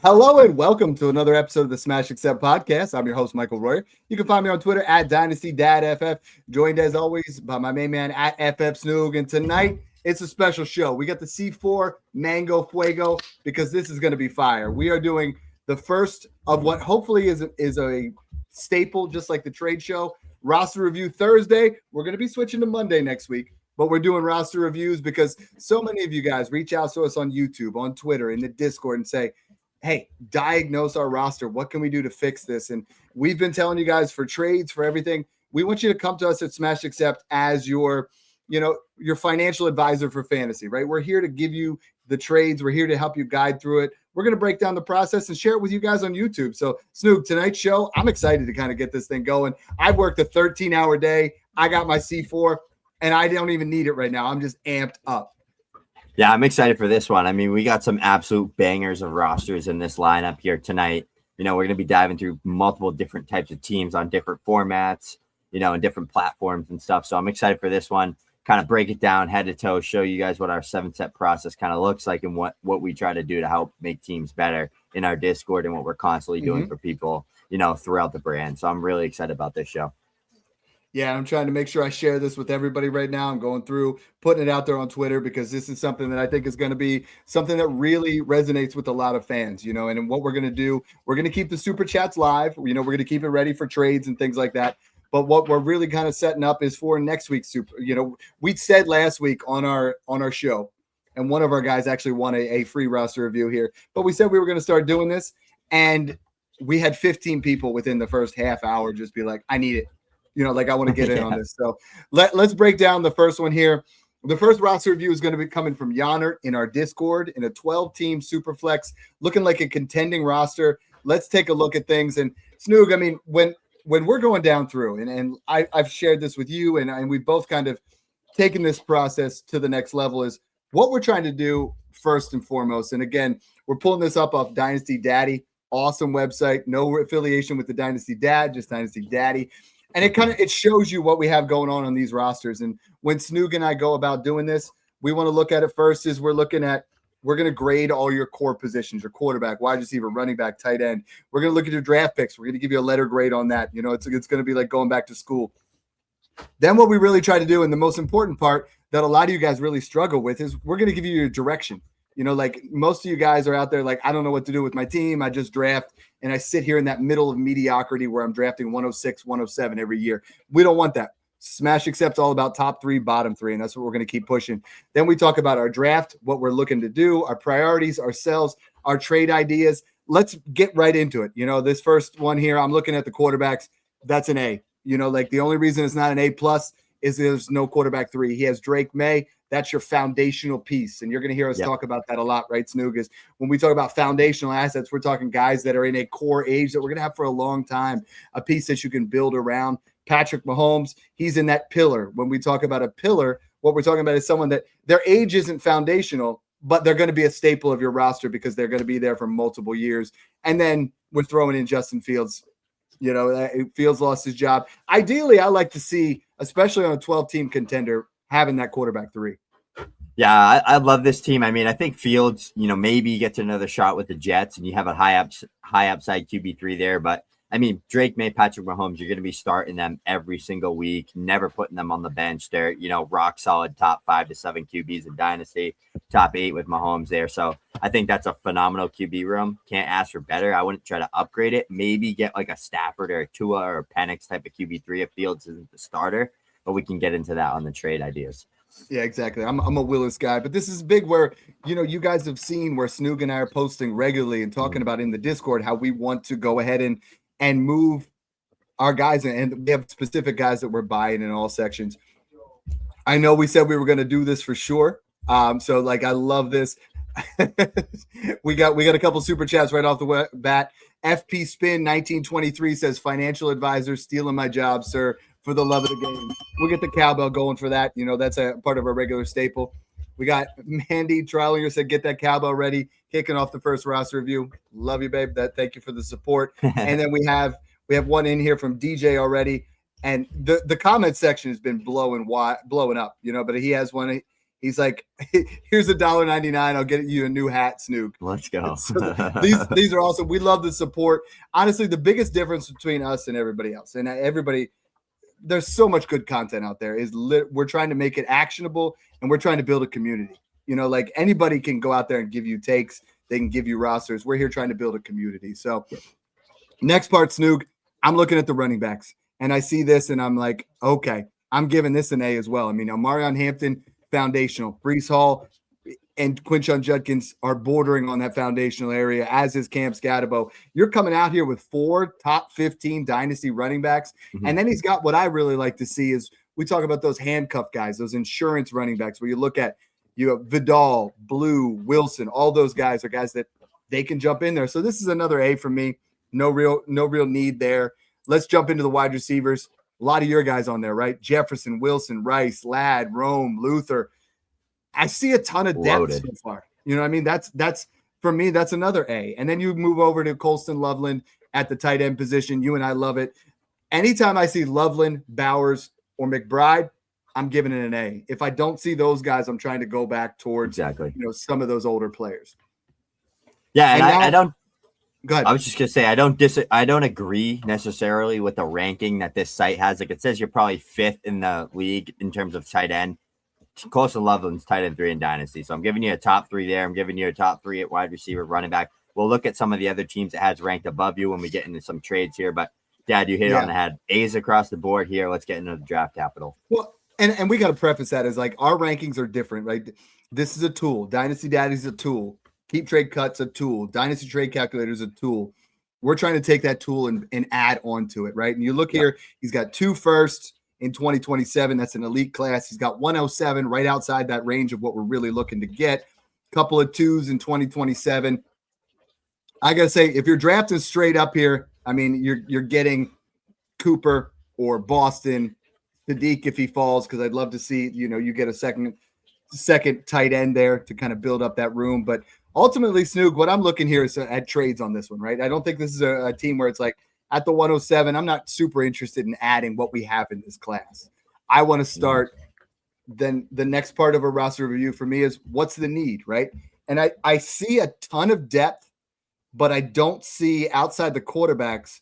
Hello and welcome to another episode of the Smash Accept podcast. I'm your host, Michael Royer. You can find me on Twitter at Dynasty Dad FF, joined as always by my main man at FF Snoog. And tonight, it's a special show. We got the C4 Mango Fuego because this is going to be fire. We are doing the first of what hopefully is a staple, just like the trade show. Roster review Thursday. We're going to be switching to Monday next week, but we're doing roster reviews because so many of you guys reach out to us on YouTube, on Twitter, in the Discord and say, hey, diagnose our roster. What can we do to fix this? And we've been telling you guys for trades, for everything. We want you to come to us at Smash Accept as your financial advisor for fantasy, right? We're here to give you the trades. We're here to help you guide through it. We're going to break down the process and share it with you guys on YouTube. So, Snoog, tonight's show, I'm excited to kind of get this thing going. I've worked a 13-hour day. I got my C4, and I don't even need it right now. I'm just amped up. Yeah, I'm excited for this one. I mean, we got some absolute bangers of rosters in this lineup here tonight. We're going to be diving through multiple different types of teams on different formats, and different platforms and stuff. So I'm excited for this one. Kind of break it down head to toe, show you guys what our 7-step process kind of looks like and what we try to do to help make teams better in our Discord and what we're constantly doing for people, throughout the brand. So I'm really excited about this show. Yeah, I'm trying to make sure I share this with everybody right now. I'm going through, putting it out there on Twitter because this is something that I think is going to be something that really resonates with a lot of fans, and what we're going to do, we're going to keep the super chats live. We're going to keep it ready for trades and things like that. But what we're really kind of setting up is for next week's super, we said last week on our show, and one of our guys actually won a free roster review here, but we said we were going to start doing this. And we had 15 people within the first half hour just be like, I need it. I want to get in on this. So let's break down the first one here. The first roster review is going to be coming from Yonner in our Discord in a 12-team Superflex, looking like a contending roster. Let's take a look at things. And Snoog, I mean, when we're going down through, and I've shared this with you, and we've both kind of taken this process to the next level, is what we're trying to do first and foremost. And again, we're pulling this up off Dynasty Daddy, awesome website, no affiliation with the Dynasty Dad, just Dynasty Daddy. And it shows you what we have going on these rosters. And when Snoog and I go about doing this, we want to look at it first is we're going to grade all your core positions, your quarterback, wide receiver, running back, tight end. We're going to look at your draft picks. We're going to give you a letter grade on that. It's going to be like going back to school. Then what we really try to do, and the most important part that a lot of you guys really struggle with, is we're going to give you your direction. Like most of you guys are out there like, I don't know what to do with my team. I just draft, and I sit here in that middle of mediocrity where I'm drafting 106, 107 every year. We don't want that. Smash Accept's all about top 3, bottom 3, and that's what we're going to keep pushing. Then we talk about our draft, what we're looking to do, our priorities, ourselves, our trade ideas. Let's get right into it. This first one here, I'm looking at the quarterbacks. That's an A. The only reason it's not an A+ is there's no quarterback 3. He has Drake May. That's your foundational piece. And you're going to hear us talk about that a lot, right, Snoog? Is when we talk about foundational assets, we're talking guys that are in a core age that we're going to have for a long time, a piece that you can build around. Patrick Mahomes, he's in that pillar. When we talk about a pillar, what we're talking about is someone that their age isn't foundational, but they're going to be a staple of your roster because they're going to be there for multiple years. And then we're throwing in Justin Fields. Fields lost his job. Ideally, I like to see, especially on a 12-team contender, having that quarterback 3. Yeah, I love this team. I mean, I think Fields, maybe gets another shot with the Jets, and you have a high upside QB3 there. But I mean, Drake May, Patrick Mahomes, you're going to be starting them every single week, never putting them on the bench. They're, rock solid top 5 to 7 QBs in Dynasty, top 8 with Mahomes there. So I think that's a phenomenal QB room. Can't ask for better. I wouldn't try to upgrade it. Maybe get like a Stafford or a Tua or a Penix type of QB3 if Fields isn't the starter, but we can get into that on the trade ideas. Yeah, exactly. I'm a Willis guy, but this is big where, you guys have seen where Snoog and I are posting regularly and talking about in the Discord how we want to go ahead and move our guys. And we have specific guys that we're buying in all sections. I know we said we were going to do this for sure. So I love this. we got a couple super chats right off the bat. FP Spin 1923 says, financial advisor stealing my job, sir. For the love of the game. We'll get the cowbell going for that. That's a part of our regular staple. We got Mandy Trollinger said, get that cowbell ready. Kicking off the first roster review. Love you, babe. Thank you for the support. And then we have one in here from DJ already. And the comment section has been blowing up, but he has one. He's like, here's $1.99. I'll get you a new hat, Snoog. Let's go. So these are awesome. We love the support. Honestly, the biggest difference between us and everybody else, and everybody, there's so much good content out there, we're trying to make it actionable, and we're trying to build a community. You know, like anybody can go out there and give you takes. They can give you rosters. We're here trying to build a community. So next part, Snoog, I'm looking at the running backs, and I see this, and I'm like, okay, I'm giving this an A as well. I mean, Omarion Hampton, foundational. Breece Hall and Quinshon Judkins are bordering on that foundational area, as is Cam Scatabo. You're coming out here with 4 top 15 dynasty running backs. Mm-hmm. And then he's got what I really like to see is we talk about those handcuff guys, those insurance running backs, where you look at, you have Vidal, Blue, Wilson, all those guys are guys that they can jump in there. So this is another A for me. No real need there. Let's jump into the wide receivers. A lot of your guys on there, right? Jefferson, Wilson, Rice, Ladd, Rome, Luther. I see a ton of depth so far. You know what I mean? That's for me, that's another A. And then you move over to Colston Loveland at the tight end position. You and I love it. Anytime I see Loveland, Bowers, or McBride, I'm giving it an A. If I don't see those guys, I'm trying to go back towards some of those older players. Yeah, and I don't. Go ahead. I was just gonna say I don't agree necessarily with the ranking that this site has. Like it says, you're probably 5th in the league in terms of tight end. Colston Loveland's tight end 3 in Dynasty, so I'm giving you a top 3 there. I'm giving you a top 3 at wide receiver, running back. We'll look at some of the other teams it has ranked above you when we get into some trades here. But Dad, you hit it on the head. A's across the board here. Let's get into the draft capital. Well. And we got to preface that as like our rankings are different, right? This is a tool. Dynasty Dad is a tool. Keep Trade Cuts a tool. Dynasty Trade Calculator is a tool. We're trying to take that tool and add on to it, right? And you look here, he's got 2 firsts in 2027. That's an elite class. He's got 107 right outside that range of what we're really looking to get. A couple of 2s in 2027. I got to say, if you're drafting straight up here, I mean, you're getting Cooper or Boston, Sadiq if he falls, because I'd love to see, you get a second tight end there to kind of build up that room. But ultimately, Snoog, what I'm looking here is at trades on this one, right? I don't think this is a team where it's like at the 107, I'm not super interested in adding what we have in this class. I want to start. Then the next part of a roster review for me is what's the need, right? And I see a ton of depth, but I don't see outside the quarterbacks.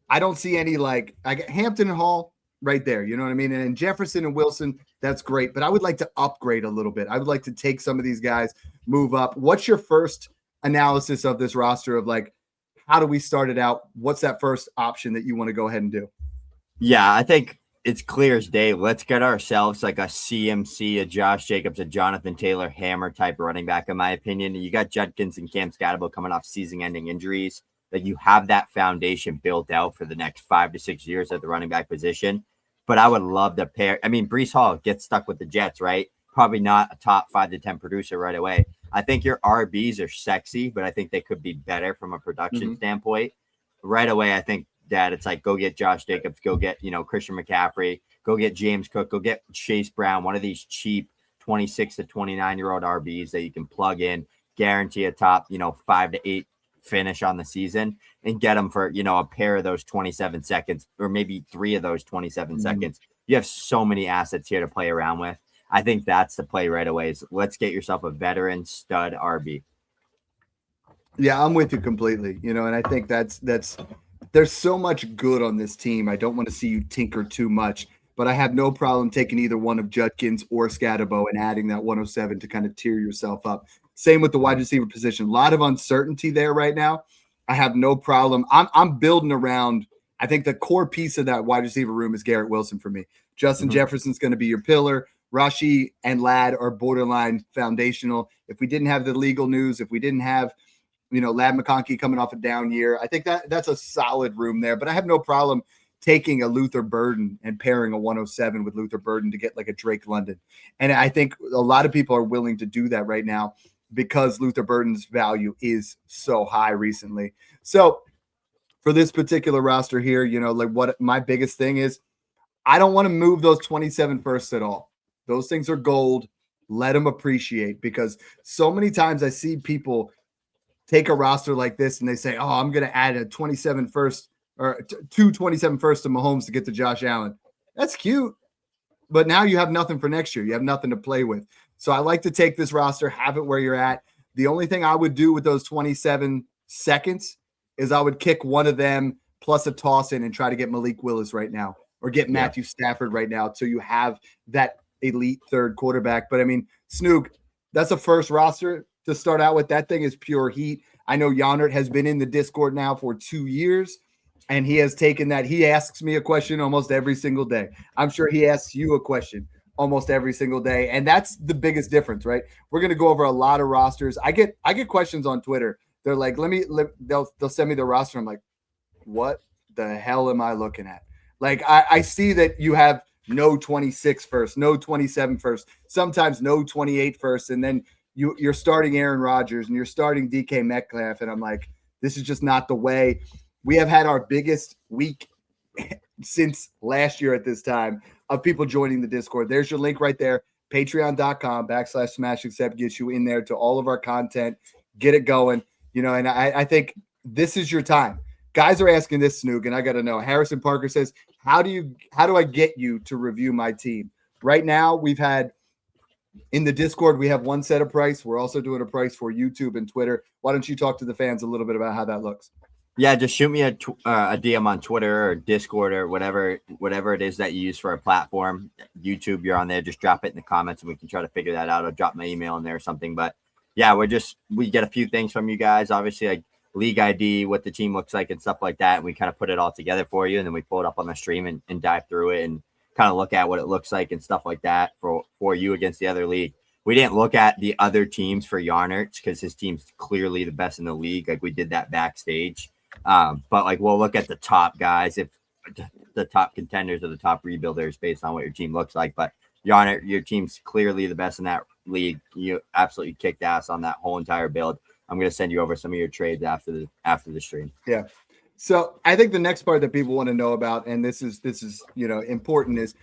I don't see any I got Hampton and Hall right there. You know what I mean? And Jefferson and Wilson, that's great. But I would like to upgrade a little bit. I would like to take some of these guys, move up. What's your first analysis of this roster of how do we start it out? What's that first option that you want to go ahead and do? Yeah, I think it's clear as day. Let's get ourselves like a CMC, a Josh Jacobs, a Jonathan Taylor hammer type running back, in my opinion. You got Judkins and Cam Scatabo coming off season-ending injuries. That you have that foundation built out for the next 5 to 6 years at the running back position. But I would love to pair. I mean, Breece Hall gets stuck with the Jets, right? Probably not a top 5 to 10 producer right away. I think your RBs are sexy, but I think they could be better from a production standpoint. Right away, I think, Dad, it's like go get Josh Jacobs, go get, Christian McCaffrey, go get James Cook, go get Chase Brown, one of these cheap 26 to 29-year-old RBs that you can plug in, guarantee a top, 5 to 8 finish on the season and get them for, a pair of those 27 seconds or maybe 3 of those 27 seconds. You have so many assets here to play around with. I think that's the play right away is let's get yourself a veteran stud RB. Yeah, I'm with you completely. And I think that's there's so much good on this team. I don't want to see you tinker too much, but I have no problem taking either one of Judkins or Scatabo and adding that 107 to kind of tier yourself up. Same with the wide receiver position. A lot of uncertainty there right now. I have no problem. I'm building around. I think the core piece of that wide receiver room is Garrett Wilson for me. Justin Jefferson's going to be your pillar. Rashi and Ladd are borderline foundational. If we didn't have the legal news, if we didn't have, Ladd McConkey coming off a down year, I think that's a solid room there. But I have no problem taking a Luther Burden and pairing a 107 with Luther Burden to get like a Drake London. And I think a lot of people are willing to do that right now because Luther Burden's value is so high recently. So for this particular roster here, what my biggest thing is, I don't want to move those 27 firsts at all. Those things are gold. Let them appreciate, because so many times I see people take a roster like this and they say, oh, I'm going to add a 27 first or 27 first to Mahomes to get to Josh Allen. That's cute. But now you have nothing for next year. You have nothing to play with. So I like to take this roster, have it where you're at. The only thing I would do with those 27 seconds is I would kick one of them plus a toss in and try to get Malik Willis right now or get Matthew Stafford right now so you have that elite third quarterback. But I mean, Snoog, that's a first roster to start out with. That thing is pure heat. I know Yonner has been in the Discord now for 2 years, and he has taken that. He asks me a question almost every single day. I'm sure he asks you a question almost every single day, and that's the biggest difference, right? We're going to go over a lot of rosters. I get questions on Twitter. They're like, they'll send me the roster. I'm like, what the hell am I looking at? Like, I see that you have no 26 first, no 27 first, sometimes no 28 first, and then you're starting Aaron Rodgers and you're starting DK Metcalf, and I'm like, this is just not the way. We have had our biggest week since last year at this time of people joining the Discord. There's your link right there, patreon.com/SmashAccept gets you in there to all of our content. Get it going, and I think this is your time. Guys are asking this, Snoog, and I got to know. Harrison Parker says, how do I get you to review my team? Right now, we've had in the Discord, we have one set of price. We're also doing a price for YouTube and Twitter. Why don't you talk to the fans a little bit about how that looks? Yeah, just shoot me a DM on Twitter or Discord or whatever it is that you use for a platform. YouTube, you're on there. Just drop it in the comments and we can try to figure that out. I'll drop my email in there or something. But yeah, we get a few things from you guys. Obviously, like league ID, what the team looks like and stuff like that. And we kind of put it all together for you. And then we pull it up on the stream and dive through it and kind of look at what it looks like and stuff like that for you against the other league. We didn't look at the other teams for Yonner because his team's clearly the best in the league. Like we did that backstage. But like we'll look at the top guys, if the top contenders or the top rebuilders based on what your team looks like. But Yonner, your team's clearly the best in that league. You absolutely kicked ass on that whole entire build. I'm going to send you over some of your trades after the stream. Yeah. So I think the next part that people want to know about, and this is important, is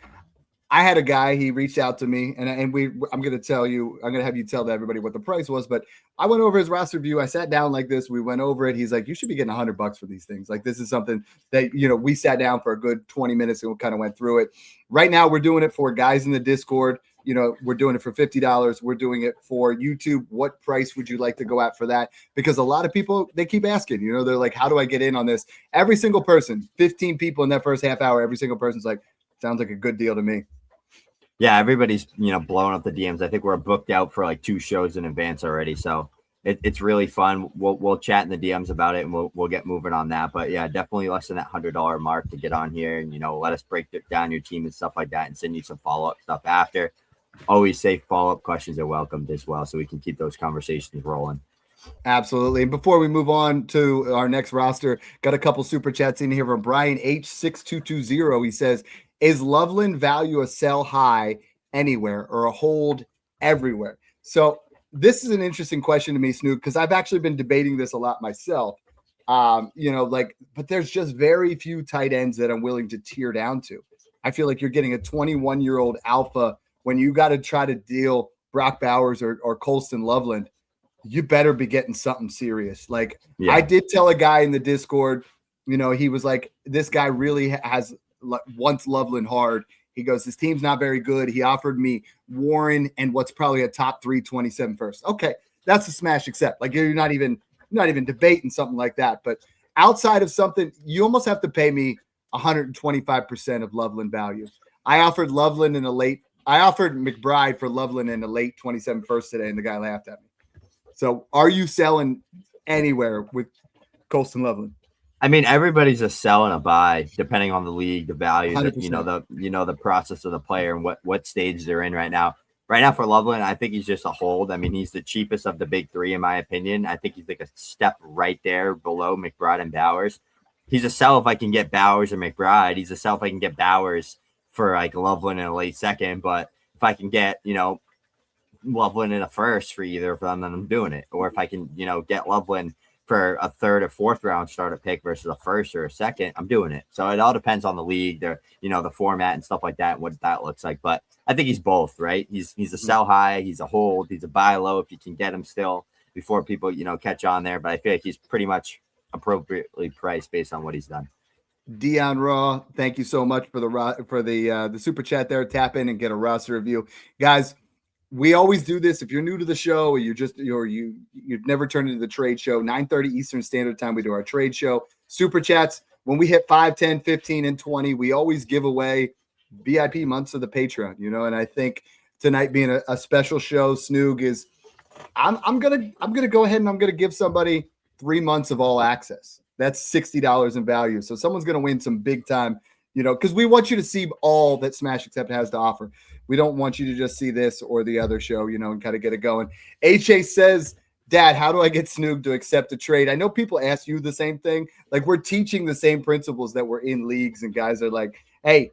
I had a guy, he reached out to me, and I'm going to tell you, I'm going to have you tell everybody what the price was, but I went over his roster view. I sat down like this. We went over it. He's like, you should be getting $100 for these things. Like, this is something that, we sat down for a good 20 minutes and we kind of went through it. Right now we're doing it for guys in the Discord. We're doing it for $50. We're doing it for YouTube. What price would you like to go at for that? Because a lot of people, they keep asking, they're like, how do I get in on this? Every single person, 15 people in that first half hour, every single person's like, sounds like a good deal to me. Yeah, everybody's, blowing up the DMs. I think we're booked out for like 2 shows in advance already. So it's really fun. We'll chat in the DMs about it and we'll get moving on that. But yeah, definitely less than that $100 mark to get on here and, let us break down your team and stuff like that and send you some follow-up stuff after. Always safe follow-up questions are welcomed as well, so we can keep those conversations rolling. Absolutely. And before we move on to our next roster, got a couple super chats in here from Brian H6220. He says, is Loveland value a sell high anywhere or a hold everywhere? So this is an interesting question to me, Snoog, because I've actually been debating this a lot myself. But there's just very few tight ends that I'm willing to tear down to. I feel like you're getting a 21-year-old alpha when you got to try to deal Brock Bowers or Colston Loveland. You better be getting something serious. Like, yeah. I did tell a guy in the Discord, he was like, this guy really wants Loveland hard. He goes, his team's not very good. He offered me Warren and what's probably a top 3 27 first. Okay, that's a smash accept. Like, you're not even debating something like that. But outside of something, you almost have to pay me 125% of Loveland value. I offered McBride for Loveland in the late 27 first today, and the guy laughed at me. So are you selling anywhere with Colston Loveland? I mean, everybody's a sell and a buy, depending on the league, the value, the process of the player and what stage they're in right now. Right now for Loveland, I think he's just a hold. I mean, he's the cheapest of the big 3, in my opinion. I think he's like a step right there below McBride and Bowers. He's a sell if I can get Bowers or McBride. He's a sell if I can get Bowers for like Loveland in a late second. But if I can get, Loveland in a first for either of them, then I'm doing it. Or if I can, get Loveland for a 3rd or 4th round starter pick versus a first or a second, I'm doing it. So it all depends on the league, the format and stuff like that, and what that looks like. But I think he's both, right? He's a sell high, he's a hold, he's a buy low if you can get him still before people, catch on there. But I feel like he's pretty much appropriately priced based on what he's done. Dion Raw, thank you so much for the super chat there. Tap in and get a roster review, guys. we always do this. If you're new to the show or you've never turned into the trade show, 9:30 Eastern Standard Time, we do our trade show. Super chats. When we hit 5, 10, 15, and 20, we always give away VIP months of the Patreon, and I think tonight being a special show, Snoog is I'm gonna go ahead and I'm gonna give somebody 3 months of all access. That's $60 in value. So someone's gonna win some big time, because we want you to see all that Smash Accept has to offer. We don't want you to just see this or the other show, and kind of get it going. HA says, Dad, how do I get Snoog to accept a trade? I know people ask you the same thing. Like, we're teaching the same principles that we're in leagues, and guys are like, hey,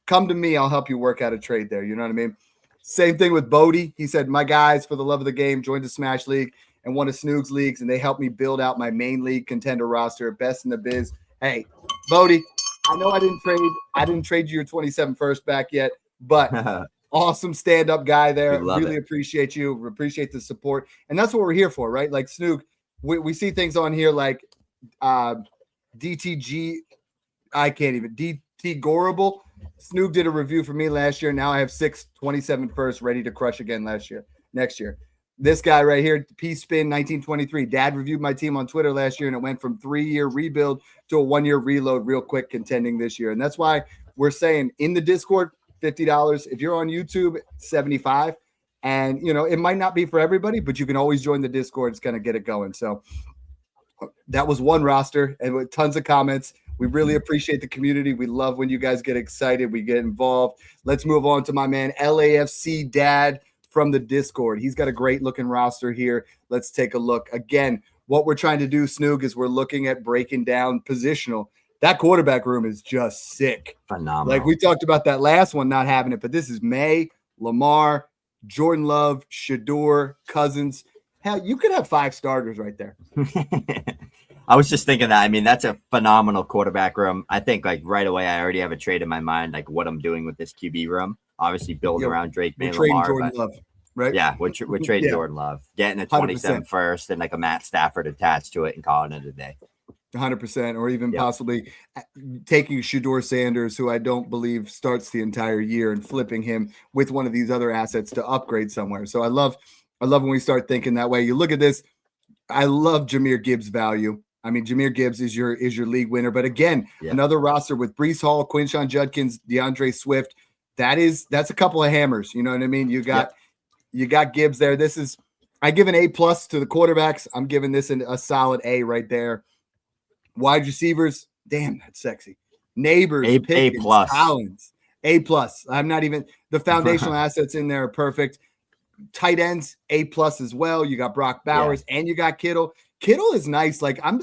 come to me. I'll help you work out a trade there. You know what I mean? Same thing with Bodie. He said, my guys, for the love of the game, joined the Smash League and one of Snoog's leagues, and they helped me build out my main league contender roster, best in the biz. Hey, Bodie, I know I didn't trade you your 27 first back yet, but awesome stand-up guy there. Really appreciate you. Appreciate the support. And that's what we're here for, right? Like, Snoog, we see things on here like DTG, DT Gorable. Snoog did a review for me last year. Now I have 27 first ready to crush again next year. This guy right here, P-Spin 1923. Dad reviewed my team on Twitter last year, and it went from 3-year rebuild to a 1-year reload real quick, contending this year. And that's why we're saying in the Discord, $50. If you're on YouTube, $75. And, it might not be for everybody, but you can always join the Discord. It's going to get it going. So that was one roster and with tons of comments. We really appreciate the community. We love when you guys get excited. We get involved. Let's move on to my man, LAFC Dad from the Discord. He's got a great looking roster here. Let's take a look. Again, what we're trying to do, Snoog, is we're looking at breaking down positional. That quarterback room is just sick. Phenomenal. Like we talked about that last one not having it, but this is May, Lamar, Jordan Love, Shador, Cousins. Hell, you could have 5 starters right there. I was just thinking that. I mean, that's a phenomenal quarterback room. I think like right away, I already have a trade in my mind, like what I'm doing with this QB room. Obviously, building around Drake May, Lamar, Jordan Love, right? Yeah, we're trading Jordan Love, getting a 27 first and like a Matt Stafford attached to it and calling it a day. 100%, or even possibly taking Shador Sanders, who I don't believe starts the entire year, and flipping him with one of these other assets to upgrade somewhere. So I love when we start thinking that way. You look at this. I love Jahmyr Gibbs' value. I mean, Jahmyr Gibbs is your league winner. But again, another roster with Breece Hall, Quinshon Judkins, DeAndre Swift. That's a couple of hammers. You know what I mean? You got Gibbs there. I give an A+ to the quarterbacks. I'm giving this a solid A right there. Wide receivers, damn, that's sexy. Neighbors, Pickens, Collins, A+. I'm not even the foundational assets in there are perfect. Tight ends, A+ as well. You got Brock Bowers and you got Kittle. Kittle is nice. Like I'm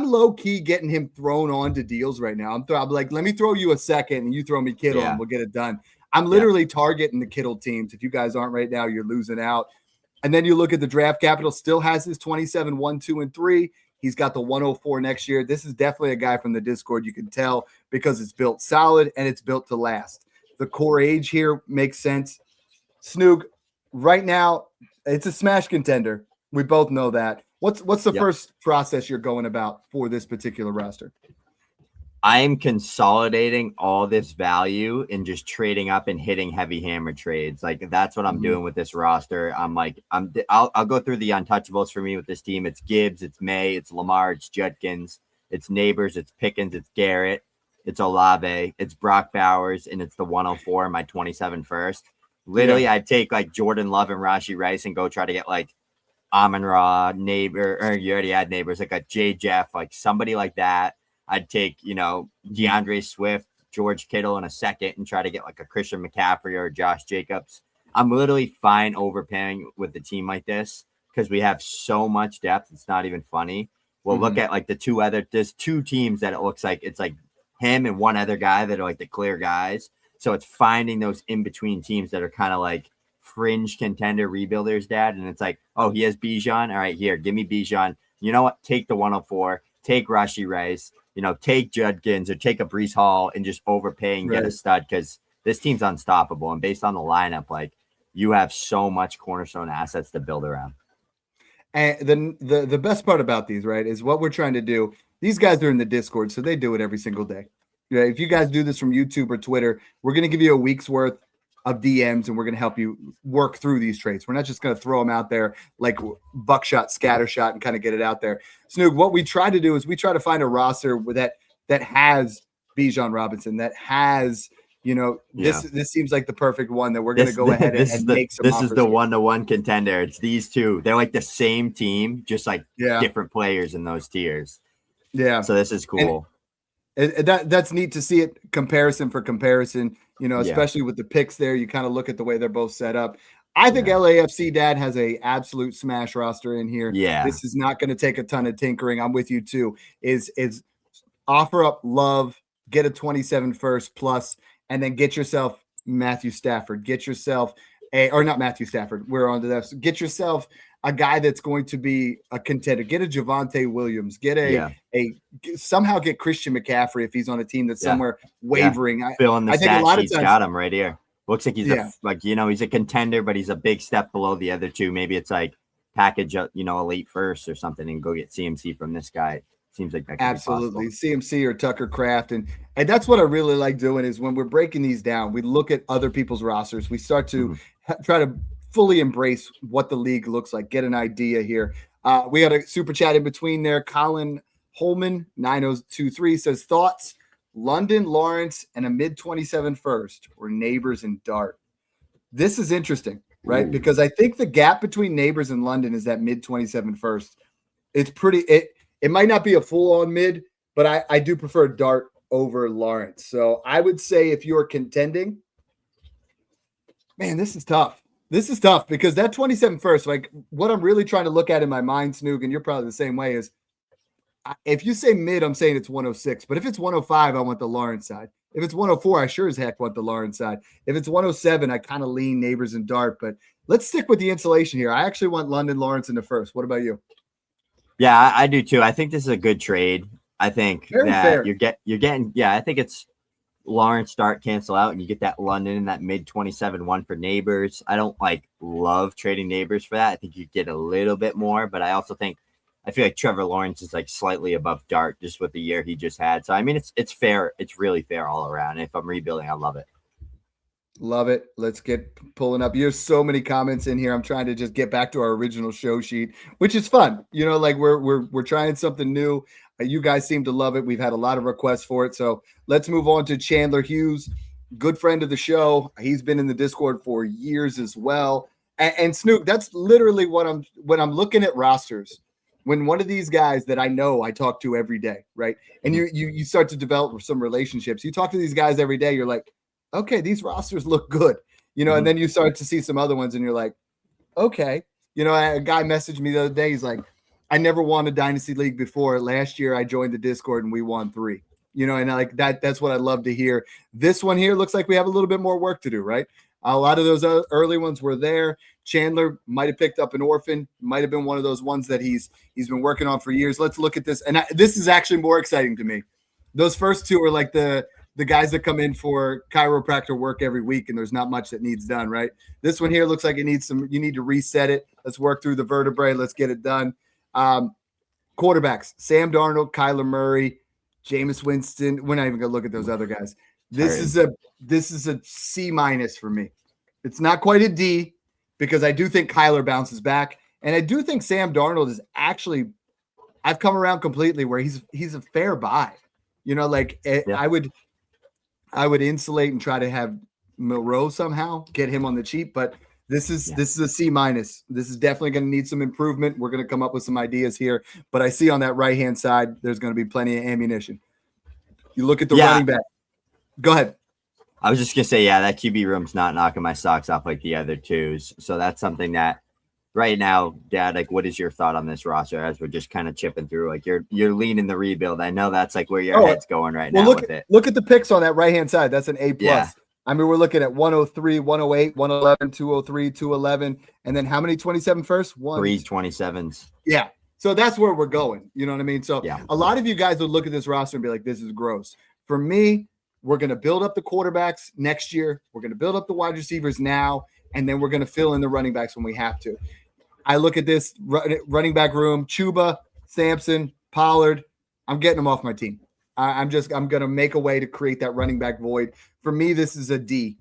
low key getting him thrown onto deals right now. I'm like, let me throw you a second and you throw me Kittle and we'll get it done. I'm literally targeting the Kittle teams. If you guys aren't right now, you're losing out. And then you look at the draft capital, still has his 27, 1, 2, and 3. He's got the 104 next year. This is definitely a guy from the Discord. You can tell because it's built solid and it's built to last. The core age here makes sense. Snoog, right now, it's a smash contender. We both know that. What's the first process you're going about for this particular roster? I'm consolidating all this value and just trading up and hitting heavy hammer trades. Like that's what I'm doing with this roster. I'll go through the untouchables for me with this team. It's Gibbs, it's May, it's Lamar, it's Judkins, it's Neighbors, it's Pickens, it's Garrett, it's Olave, it's Brock Bowers, and it's the 104 in my 27 first. Literally, I'd take like Jordan Love and Rashee Rice and go try to get like Amon-Ra, Neighbor, or you already had Neighbors, like a J. Jeff, like somebody like that. I'd take, DeAndre Swift, George Kittle in a second and try to get like a Christian McCaffrey or Josh Jacobs. I'm literally fine overpaying with the team like this because we have so much depth. It's not even funny. We'll look at like there's 2 teams that it looks like it's like him and one other guy that are like the clear guys. So it's finding those in-between teams that are kind of like fringe contender rebuilders, Dad. And it's like, oh, he has Bijan. All right, here, give me Bijan. You know what? Take the 104, take Rashee Rice. Take Judkins or take a Breece Hall and just overpay and get a stud because this team's unstoppable. And based on the lineup, like you have so much cornerstone assets to build around. And then the best part about these, right, is what we're trying to do. These guys are in the Discord, so they do it every single day. If you guys do this from YouTube or Twitter, we're going to give you a week's worth of DMs, and we're going to help you work through these traits. We're not just going to throw them out there like buckshot, scattershot, and kind of get it out there. Snoog, what we try to do is we try to find a roster that has Bijan Robinson, that has, this seems like the perfect one that we're going to go ahead and make some This is the one-to-one contender. It's these two. They're like the same team, just like different players in those tiers. Yeah. So this is cool. And that's neat to see it comparison for comparison, especially with the picks there. You kind of look at the way they're both set up. I think LAFC Dad has a absolute smash roster in here. Yeah. This is not going to take a ton of tinkering. I'm with you too. Is offer up love, get a 27 first plus, and then get yourself Matthew Stafford. Get yourself not Matthew Stafford. We're on to that. So get yourself a guy that's going to be a contender. Get a Javonte Williams. Get somehow get Christian McCaffrey if he's on a team that's somewhere wavering. Filling the I think a lot of times, got him right here. Looks like he's he's a contender, but he's a big step below the other two. Maybe it's like package a late first or something and go get CMC from this guy. Seems like that could absolutely CMC or Tucker Kraft, and that's what I really like doing is when we're breaking these down, we look at other people's rosters. We start to try to fully embrace what the league looks like, get an idea here. We got a super chat in between there. Colin Holman 9023 says thoughts: London, Lawrence, and a mid-27 first, or Neighbors and Dart. This is interesting, right? Ooh. Because I think the gap between Neighbors and London is that mid-27 first. It's pretty. It might not be a full-on mid, but I do prefer Dart over Lawrence. So I would say if you're contending, man, this is tough. This is tough because that 27 first, like what I'm really trying to look at in my mind, Snoog, and you're probably the same way, is if you say mid, I'm saying it's 106. But if it's 105, I want the Lawrence side. If it's 104, I sure as heck want the Lawrence side. If it's 107, I kind of lean Neighbors and Dart. But let's stick with the insulation here. I actually want London, Lawrence in the first. What about you? Yeah, I do too. I think this is a good trade. I think very fair. You're getting. Yeah, I think it's Lawrence Dart cancel out, and you get that London and that mid 27 one for Neighbors. I don't love trading Neighbors for that. I think you get a little bit more, but I also think I feel like Trevor Lawrence is slightly above Dart just with the year he just had. So I mean, it's fair. It's really fair all around. And if I'm rebuilding, I love it. Love it. Let's get pulling up. There's so many comments in here. I'm trying to just get back to our original show sheet, which is fun. We're trying something new. You guys seem to love it. We've had a lot of requests for it. So let's move on to Chandler Hughes, good friend of the show. He's been in the Discord for years as well. And Snoog, that's literally when I'm looking at rosters. When one of these guys that I know I talk to every day, right? And you start to develop some relationships. You talk to these guys every day. You're like, okay, these rosters look good, and then you start to see some other ones and you're like, okay. A guy messaged me the other day. He's like, I never won a dynasty league before. Last year I joined the Discord and we won 3, and that's what I love to hear. This one here looks like we have a little bit more work to do, right? A lot of those early ones were there. Chandler might've picked up an orphan, might've been one of those ones that he's been working on for years. Let's look at this. And this is actually more exciting to me. Those first two are like the guys that come in for chiropractor work every week, and there's not much that needs done, right? This one here looks like you need to reset it. Let's work through the vertebrae. Let's get it done. Quarterbacks, Sam Darnold, Kyler Murray, Jameis Winston. We're not even going to look at those other guys. This is a C- for me. It's not quite a D because I do think Kyler bounces back. And I do think Sam Darnold is actually, I've come around completely where he's a fair buy. I would insulate and try to have Milroe somehow get him on the cheap, but this is a C-. This is definitely going to need some improvement. We're going to come up with some ideas here, but I see on that right-hand side, there's going to be plenty of ammunition. You look at the running back. Go ahead. I was just going to say, that QB room's not knocking my socks off like the other twos. So that's something that right now, Dad, what is your thought on this roster as we're just kind of chipping through? You're leaning the rebuild. I know that's where your head's going right now with it. Look at the picks on that right-hand side. That's an A+. Yeah. I mean, we're looking at 103, 108, 111, 203, 211. And then how many 27 first? 3 27s. Yeah. So that's where we're going. You know what I mean? So a lot of you guys would look at this roster and be like, this is gross. For me, we're going to build up the quarterbacks next year. We're going to build up the wide receivers now, and then we're going to fill in the running backs when we have to. I look at this running back room, Chuba, Sampson, Pollard. I'm getting them off my team. I'm going to make a way to create that running back void. For me, this is a D.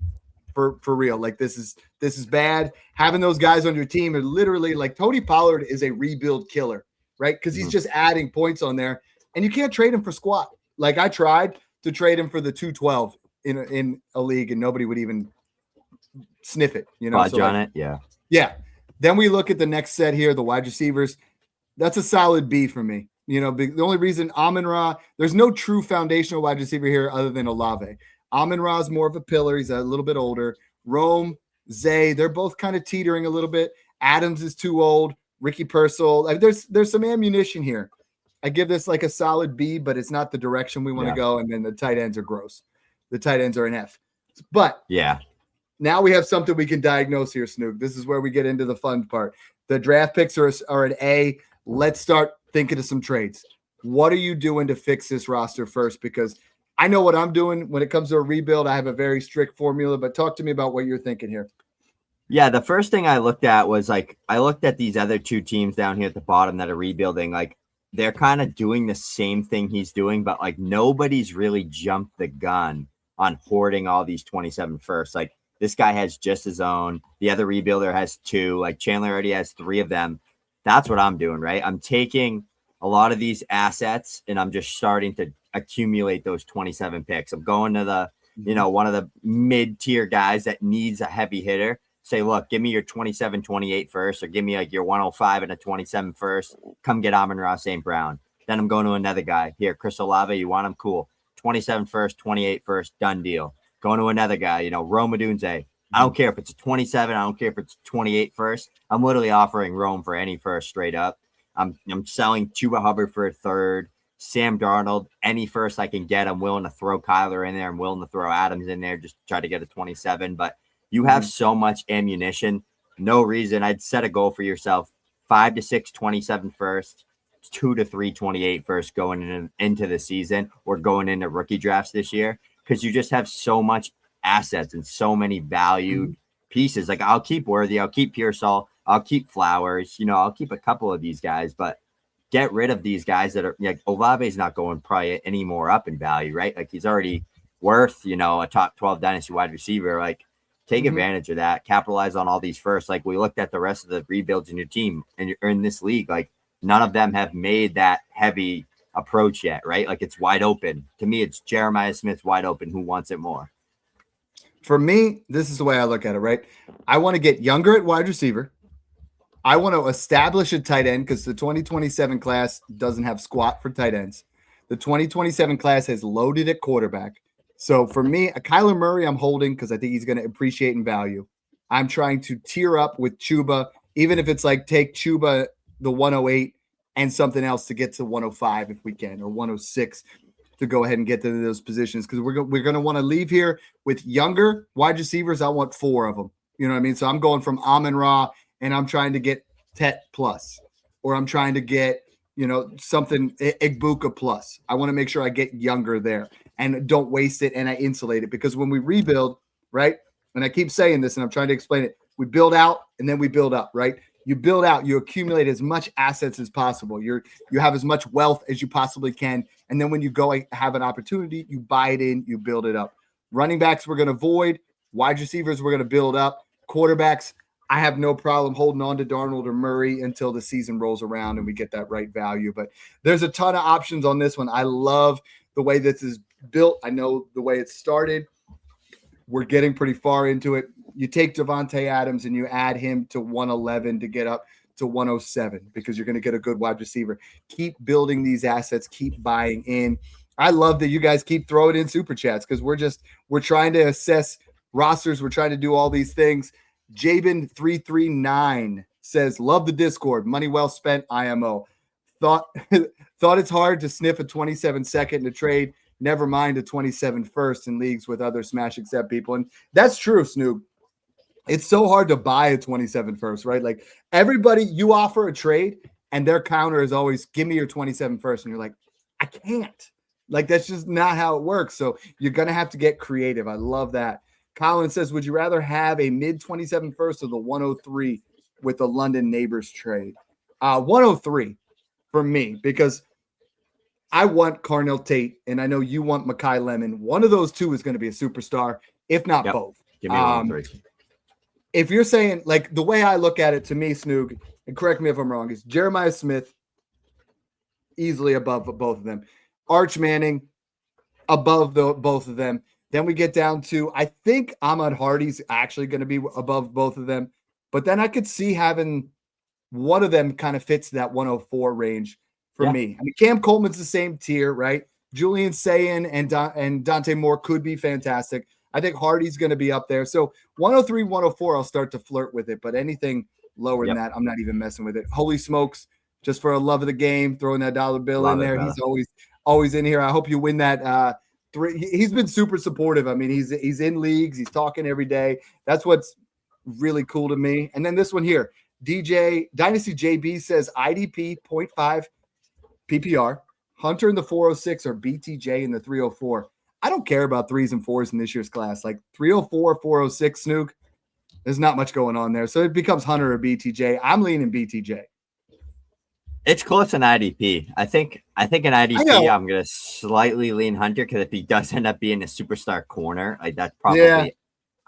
for real. Like this is bad. Having those guys on your team are literally like Tony Pollard is a rebuild killer, right? Because he's just adding points on there, and you can't trade him for squat. Like I tried to trade him for the 212 in a league, and nobody would even sniff it. You know, Fudge on it, yeah. Then we look at the next set here, the wide receivers. That's a solid B for me. You know, the only reason Amon-Ra, there's no true foundational wide receiver here other than Olave. Amon-Ra is more of a pillar. He's a little bit older. Rome, Zay, they're both kind of teetering a little bit. Adams is too old. Ricky Purcell. Like there's some ammunition here. I give this like a solid B, but it's not the direction we want to go. And then the tight ends are gross. The tight ends are an F. But now we have something we can diagnose here, Snoog. This is where we get into the fun part. The draft picks are an A. Let's start thinking of some trades. What are you doing to fix this roster first? Because I know what I'm doing when it comes to a rebuild. I have a very strict formula, but talk to me about what you're thinking here. Yeah, the first thing I looked at was like I looked at these other two teams down here at the bottom that are rebuilding. Like they're kind of doing the same thing he's doing, but like nobody's really jumped the gun on hoarding all these 27 firsts. Like this guy has just his own. The other rebuilder has 2. Like Chandler already has 3 of them. That's what I'm doing, right? I'm taking a lot of these assets and I'm just starting to accumulate those 27 picks. I'm going to the, one of the mid-tier guys that needs a heavy hitter. Say, look, give me your 27, 28 first, or give me like your 105 and a 27 first. Come get Amon-Ra St. Brown. Then I'm going to another guy. Here, Chris Olave, you want him? Cool. 27 first, 28 first, done deal. Going to another guy, Rome Odunze. I don't care if it's a 27. I don't care if it's 28 first. I'm literally offering Rome for any first straight up. I'm selling Chuba Hubbard for a third. Sam Darnold, any first I can get. I'm willing to throw Kyler in there. I'm willing to throw Adams in there just to try to get a 27. But you have so much ammunition. No reason. I'd set a goal for yourself. 5 to 6 27 first, 2 to 3 28 first going into the season or going into rookie drafts this year. Because you just have so much assets and so many valued pieces. Like I'll keep Worthy, I'll keep Pearsall, I'll keep Flowers, I'll keep a couple of these guys, but get rid of these guys that are like Olave's not going probably any more up in value, right? Like he's already worth, a top 12 dynasty wide receiver. Like take advantage of that, capitalize on all these first. Like we looked at the rest of the rebuilds in your team and you're in this league, like none of them have made that heavy approach yet, right? Like it's wide open. To me, it's Jeremiah Smith wide open. Who wants it more? For me, this is the way I look at it, right? I want to get younger at wide receiver. I want to establish a tight end because the 2027 class doesn't have squat for tight ends. The 2027 class has loaded at quarterback. So for me, a Kyler Murray I'm holding because I think he's going to appreciate in value. I'm trying to tier up with Chuba, even if it's like take Chuba the 108 and something else to get to 105 if we can, or 106 to go ahead and get to those positions because we're going to want to leave here with younger wide receivers. I want 4 of them. You know what I mean? So I'm going from Amon-Ra and I'm trying to get Tet plus, or I'm trying to get, something Igbuka plus. I want to make sure I get younger there and don't waste it and I insulate it because when we rebuild, right? And I keep saying this and I'm trying to explain it. We build out and then we build up, right? You build out, you accumulate as much assets as possible. You have as much wealth as you possibly can. And then when you go have an opportunity, you buy it in, you build it up. Running backs, we're going to void. Wide receivers, we're going to build up. Quarterbacks, I have no problem holding on to Darnold or Murray until the season rolls around and we get that right value. But there's a ton of options on this one. I love the way this is built. I know the way it started. We're getting pretty far into it. You take Devontae Adams and you add him to 111 to get up to 107 because you're going to get a good wide receiver. Keep building these assets. Keep buying in. I love that you guys keep throwing in super chats because we're trying to assess rosters. We're trying to do all these things. Jabin339 says, love the Discord. Money well spent, IMO. Thought it's hard to sniff a 27 second to trade. Never mind a 27 first in leagues with other smash accept people. And that's true, Snoog. It's so hard to buy a 27 first, right? Like everybody, you offer a trade and their counter is always give me your 27 first. And you're like, I can't. Like that's just not how it works. So you're going to have to get creative. I love that. Colin says, would you rather have a mid 27 first or the 103 with the London Neighbors trade? 103 for me, because I want Carnell Tate and I know you want Mekhi Lemon. One of those two is going to be a superstar, if not both. Give me 103. If you're saying, like, the way I look at it, to me, Snoog, and correct me if I'm wrong, is Jeremiah Smith easily above both of them. Arch Manning above both of them. Then we get down to, I think Ahmad Hardy's actually going to be above both of them. But then I could see having one of them kind of fits that 104 range for me. I mean, Cam Coleman's the same tier, right? Julian Sayin and Dante Moore could be fantastic. I think Hardy's going to be up there. So 103, 104, I'll start to flirt with it. But anything lower than that, I'm not even messing with it. Holy smokes, just for a love of the game, throwing that dollar bill in there. He's always in here. I hope you win that. He's been super supportive. I mean, he's in leagues. He's talking every day. That's what's really cool to me. And then this one here, DJ Dynasty JB says IDP 0.5 PPR, Hunter in the 406 or BTJ in the 304. I don't care about 3s and 4s in this year's class. Like 304, 406, Snoog, there's not much going on there. So it becomes Hunter or BTJ. I'm leaning BTJ. It's close in IDP. I think in IDP, I'm going to slightly lean Hunter because if he does end up being a superstar corner, like that's probably,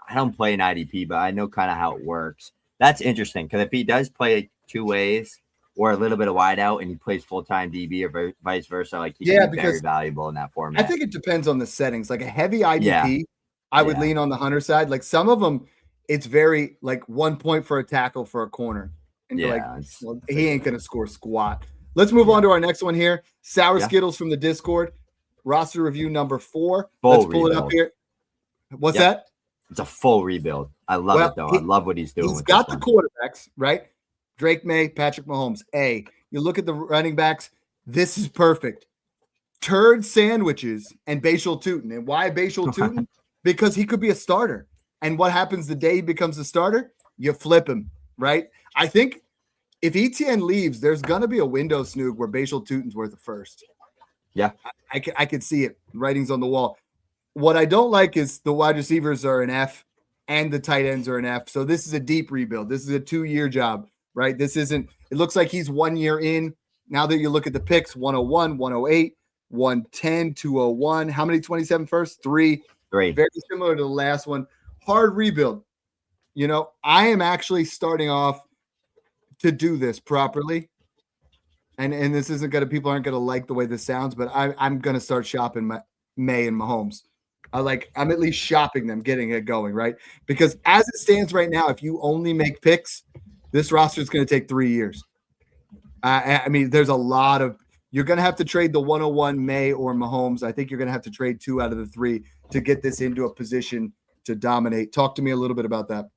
I don't play in IDP, but I know kind of how it works. That's interesting because if he does play two ways or a little bit of wide out and he plays full-time DB or vice versa, like he can be very valuable in that format. I think it depends on the settings. Like a heavy IDP, I would lean on the Hunter side. Like some of them, it's very like 1 point for a tackle for a corner. And you're like, well, he ain't going to score squat. Let's move on to our next one here. Sour Skittles from the Discord. Roster review number 4. Let's pull it up here. What's that? It's a full rebuild. I love it, though. I love what he's doing. He's got the quarterbacks, right? Drake May, Patrick Mahomes. You look at the running backs. This is perfect. Turd sandwiches and Bashal Tootin. And why Bashal Tootin? Because he could be a starter. And what happens the day he becomes a starter? You flip him, right? I think if ETN leaves, there's going to be a window, Snoog, where Bashal Tootin's worth a first. Yeah. I could see it. Writing's on the wall. What I don't like is the wide receivers are an F and the tight ends are an F. So this is a deep rebuild. This is a 2-year job, right? This isn't – it looks like he's 1 year in. Now that you look at the picks, 101, 108, 110, 201. How many 27 first? 3. Very similar to the last one. Hard rebuild. You know, I am actually starting off to do this properly. And this isn't going to – people aren't going to like the way this sounds, but I'm going to start shopping May and Mahomes. I'm at least shopping them, getting it going, right? Because as it stands right now, if you only make picks, this roster is going to take 3 years. I mean, there's a lot of – you're going to have to trade the 101 May or Mahomes. I think you're going to have to trade 2 out of the 3 to get this into a position to dominate. Talk to me a little bit about that.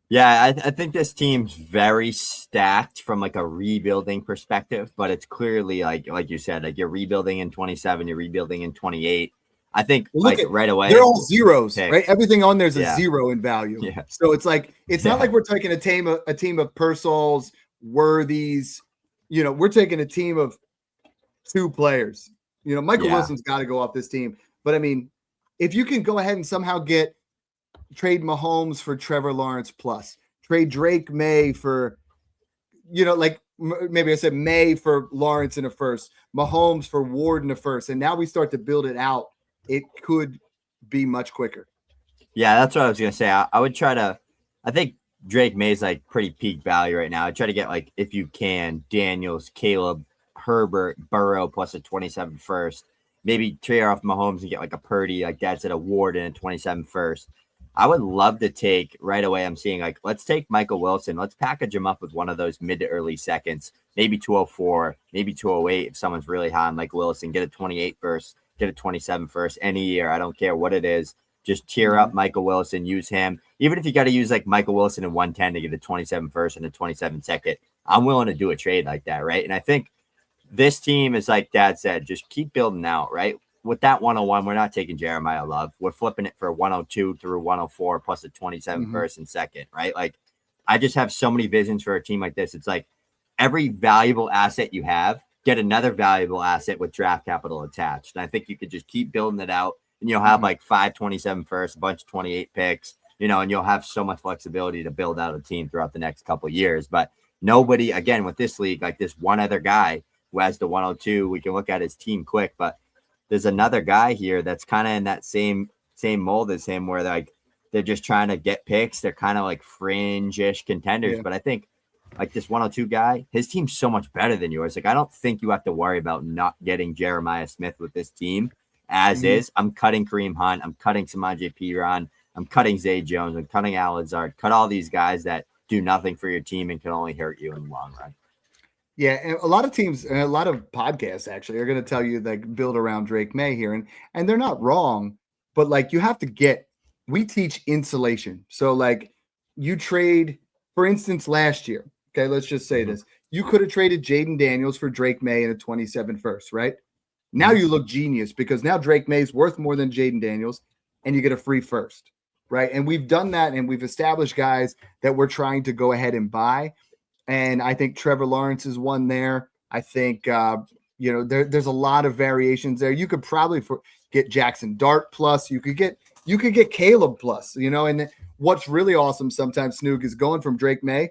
Yeah, I think this team's very stacked from like a rebuilding perspective, but it's clearly like you said, like you're rebuilding in 27, you're rebuilding in 28. I think right away they're all zeros, right? Everything on there's a 0 in value. Yeah. So it's like not like we're taking a team of Persauls, Worthies. You know, we're taking a team of 2 players. You know, Michael Wilson's got to go off this team. But I mean, if you can go ahead and somehow trade Mahomes for Trevor Lawrence plus, trade Drake May for, you know, like maybe I said May for Lawrence in a first, Mahomes for Ward in a first, and now we start to build it out. It could be much quicker. Yeah, that's what I was going to say. I would try to – I think Drake May's like pretty peak value right now. I'd try to get like, if you can, Daniels, Caleb, Herbert, Burrow plus a 27 first. Maybe trade off Mahomes and get like a Purdy, like Dad said, a Ward and a 27 first. I would love to take right away. I'm seeing like, let's take Michael Wilson. Let's package him up with one of those mid to early seconds, maybe 204, maybe 208 if someone's really high on like Wilson. Get a 28 first, get a 27 first any year. I don't care what it is. Just tear up Michael Wilson, use him. Even if you got to use like Michael Wilson in 110 to get a 27 first and a 27 second, I'm willing to do a trade like that, right? And I think this team is like Dad said, just keep building out, right? With that 101, we're not taking Jeremiah Love. We're flipping it for 102 through 104 plus a 27 first and second, right? Like, I just have so many visions for a team like this. It's like every valuable asset you have, get another valuable asset with draft capital attached. And I think you could just keep building it out, and you'll have like 5 27 first, a bunch of 28 picks, you know, and you'll have so much flexibility to build out a team throughout the next couple of years. But nobody, again, with this league, like this one other guy who has the 102, we can look at his team quick, but there's another guy here that's kind of in that same mold as him, where like they're just trying to get picks. They're kind of like fringe-ish contenders. Yeah. But I think like this 102 guy, his team's so much better than yours. Like I don't think you have to worry about not getting Jeremiah Smith with this team as is. I'm cutting Kareem Hunt. I'm cutting Samaje Perine. I'm cutting Zay Jones. I'm cutting Al Lazard. Cut all these guys that do nothing for your team and can only hurt you in the long run. Yeah, and a lot of teams and a lot of podcasts actually are going to tell you like build around Drake May here, and they're not wrong, but like you have to get. We teach insulation, so like you trade, for instance, last year. Okay, let's just say this: you could have traded Jaden Daniels for Drake May and a 27 first, right? Now you look genius because now Drake May's worth more than Jaden Daniels, and you get a free first, right? And we've done that, and we've established guys that we're trying to go ahead and buy. And I think Trevor Lawrence is one there. I think, there's a lot of variations there. You could probably get Jackson Dart plus. You could get Caleb plus, and what's really awesome sometimes, Snoog, is going from Drake May,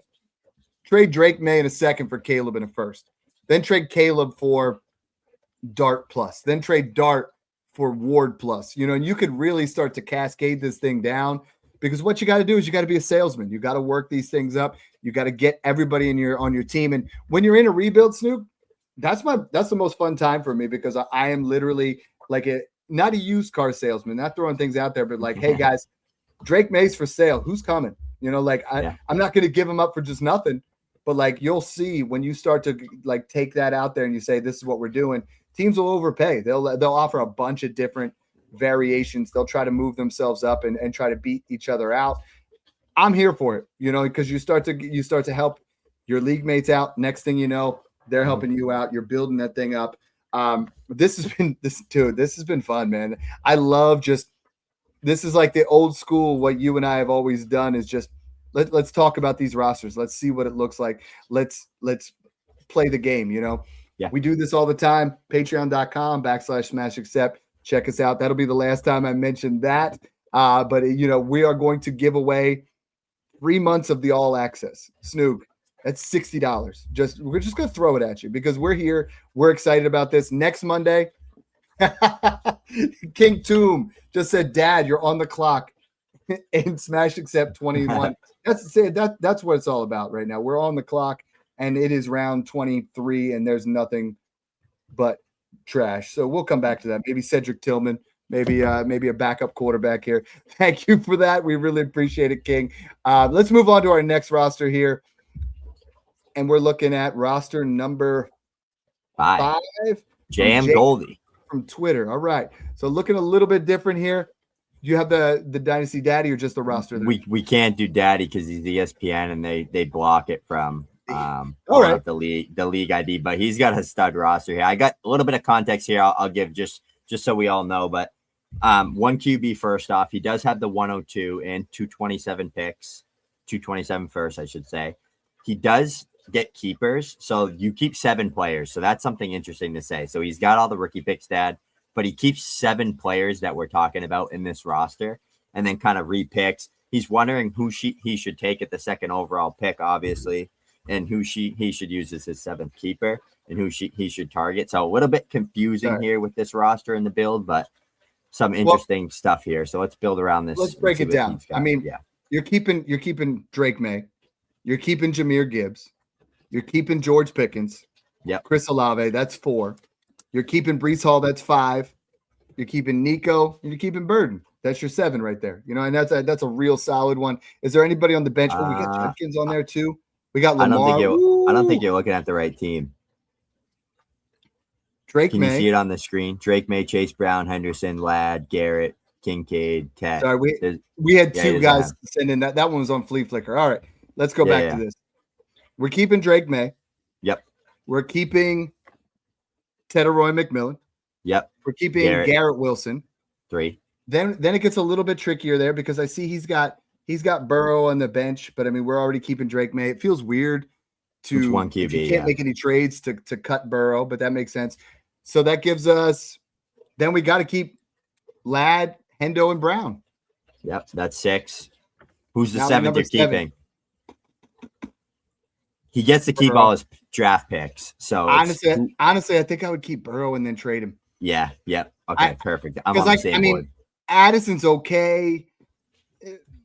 trade Drake May in a second for Caleb in a first, then trade Caleb for Dart plus, then trade Dart for Ward plus, and you could really start to cascade this thing down. Because what you got to do is you got to be a salesman. You got to work these things up. You got to get everybody on your team. And when you're in a rebuild, Snoop, that's the most fun time for me because I am literally like not a used car salesman, not throwing things out there, but like, hey guys, Drake May's for sale. Who's coming? I'm not going to give him up for just nothing. But like you'll see when you start to like take that out there and you say this is what we're doing, teams will overpay. They'll offer a bunch of different variations. They'll try to move themselves up and try to beat each other out. I'm here for it, because you start to help your league mates out. Next thing you know, they're helping you out. You're building that thing up. This has been fun, man. I love this is like the old school. What you and I have always done is just let's talk about these rosters. Let's see what it looks like. Let's play the game. Yeah. We do this all the time. Patreon.com/SmashAccept. Check us out. That'll be the last time I mentioned that. But we are going to give away 3 months of the all access. Snoog, that's $60. We're just going to throw it at you because we're here. We're excited about this. Next Monday, King Tomb just said, Dad, you're on the clock in Smash Accept 21. That's what it's all about right now. We're on the clock and it is round 23 and there's nothing but trash. So we'll come back to that. Maybe Cedric Tillman, maybe a backup quarterback here. Thank you for that. We really appreciate it, King. Let's move on to our next roster here. And we're looking at roster number 5. JMGoldie from Twitter. All right. So looking a little bit different here. Do you have the Dynasty Daddy or just the roster there? We can't do Daddy because he's ESPN and they block it from all right, the league ID, but he's got a stud roster here. I got a little bit of context here. I'll give just so we all know, but one QB first off, he does have the 102 and 227 picks, 227 first, I should say. He does get keepers, so you keep 7 players. So that's something interesting to say. So he's got all the rookie picks, Dad, but he keeps 7 players that we're talking about in this roster, and then kind of repicks. He's wondering who he should take at the second overall pick, obviously, and who he should use as his 7th keeper and who he should target. So a little bit confusing here with this roster and the build, but some interesting stuff here. So let's build around this. Let's break it down. I mean, you're keeping Drake May. You're keeping Jahmyr Gibbs. You're keeping George Pickens. Yep. Chris Olave, that's 4. You're keeping Breece Hall, that's 5. You're keeping Nico, and you're keeping Burden. That's your 7 right there. And that's a real solid one. Is there anybody on the bench? We got Judkins on there too. We got Lamar. I don't think you're looking at the right team. Drake Can May. You see it on the screen? Drake May, Chase Brown, Henderson, Ladd, Garrett, Kincaid, Ted. Sorry, we had 2 guys send in that. That one was on Flea Flicker. All right, let's go back to this. We're keeping Drake May. Yep. We're keeping Tedoroy McMillan. Yep. We're keeping Garrett Wilson. 3. Then it gets a little bit trickier there because I see he's got Burrow on the bench, but I mean we're already keeping Drake May. It feels weird to one QB, you can't make any trades to cut Burrow, but that makes sense. So that gives us. Then we got to keep Ladd, Hendo, and Brown. Yep, that's 6. Who's the 7th you're keeping? He gets to keep all his draft picks. So honestly, I think I would keep Burrow and then trade him. Yeah. Yep. Okay. Perfect. I'm on the same board. Addison's okay.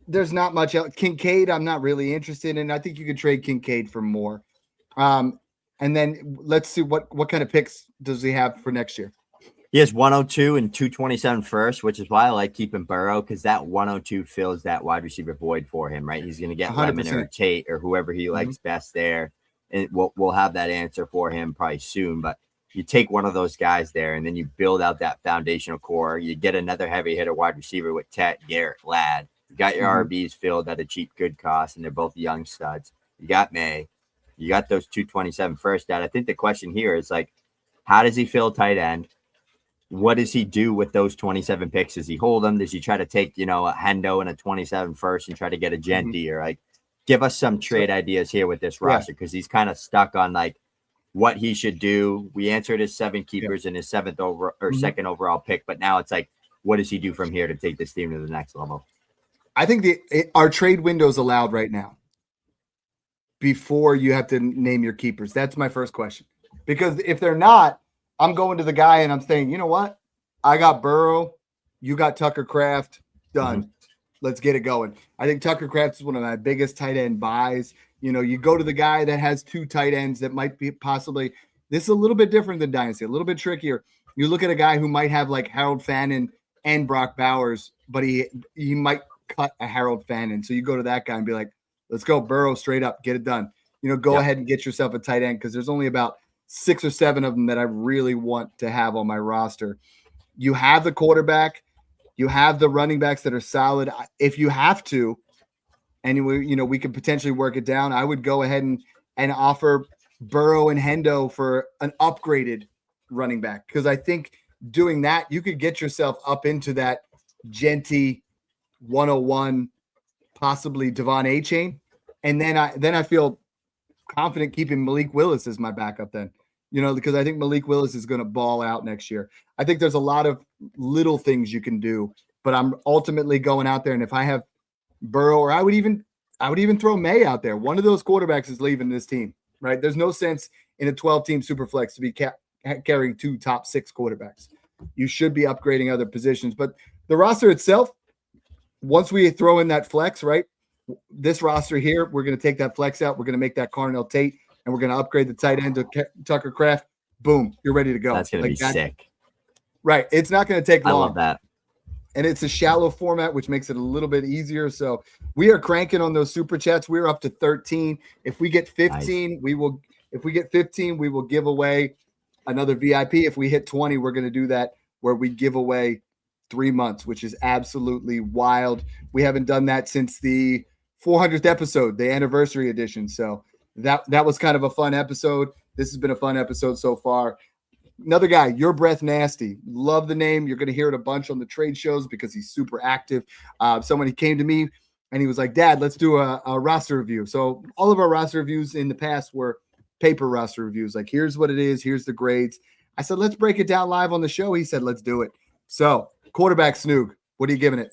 there's not much else. Kincaid, I'm not really interested in. I think you could trade Kincaid for more. And then let's see what kind of picks does he have for next year. He has 102 and 227 first, which is why I like keeping Burrow, because that 102 fills that wide receiver void for him, right? He's going to get 100%. Lemon or Tate or whoever he likes best there. And we'll have that answer for him probably soon. But you take one of those guys there, and then you build out that foundational core. You get another heavy hitter wide receiver with Tet, Garrett, Ladd. You got your RBs filled at a cheap, good cost, and they're both young studs. You got May. You got those 227 first, Dad. I think the question here is, like, how does he fill tight end? What does he do with those 27 picks? Does he hold them? Does he try to take, a Hendo and a 27 first and try to get a Genti? Or, like, give us some trade ideas here with this roster, because he's kind of stuck on, like, what he should do. We answered his 7 keepers and his second overall pick, but now it's like, what does he do from here to take this team to the next level? I think our trade window is allowed right now before you have to name your keepers. That's my first question. Because if they're not, I'm going to the guy and I'm saying, you know what? I got Burrow. You got Tucker Kraft. Done. Let's get it going. I think Tucker Kraft is one of my biggest tight end buys. You go to the guy that has 2 tight ends that might be possibly – this is a little bit different than Dynasty, a little bit trickier. You look at a guy who might have like Harold Fannin and Brock Bowers, but he might cut a Harold Fannin. So you go to that guy and be like, let's go Burrow straight up, get it done. Go ahead and get yourself a tight end, because there's only about 6 or 7 of them that I really want to have on my roster. You have the quarterback. You have the running backs that are solid. If you have to, and we could potentially work it down, I would go ahead and offer Burrow and Hendo for an upgraded running back, because I think doing that, you could get yourself up into that Genti 101, possibly Devon A-Chain. And then I feel confident keeping Malik Willis as my backup then, because I think Malik Willis is going to ball out next year. I think there's a lot of little things you can do, but I'm ultimately going out there. And if I have Burrow, or I would even throw May out there, one of those quarterbacks is leaving this team, right? There's no sense in a 12-team superflex to be carrying 2 top 6 quarterbacks. You should be upgrading other positions, but the roster itself, once we throw in that flex, right? This roster here, we're going to take that flex out. We're going to make that Carnell Tate, and we're going to upgrade the tight end to Tucker Kraft. Boom, you're ready to go. That's going to be sick. Right. It's not going to take long. I love that. And it's a shallow format, which makes it a little bit easier. So we are cranking on those super chats. We're up to 13. If we get 15, we will give away another VIP. If we hit 20, we're going to do that where we give away 3 months, which is absolutely wild. We haven't done that since the 400th episode, the anniversary edition. So that was kind of a fun episode. This has been a fun episode so far. Another guy, UrBreathNasty. Love the name. You're going to hear it a bunch on the trade shows because he's super active. Somebody came to me and he was like, Dad, let's do a roster review. So all of our roster reviews in the past were paper roster reviews. Like, here's what it is. Here's the grades. I said, let's break it down live on the show. He said, let's do it. So quarterback Snoog, what are you giving it?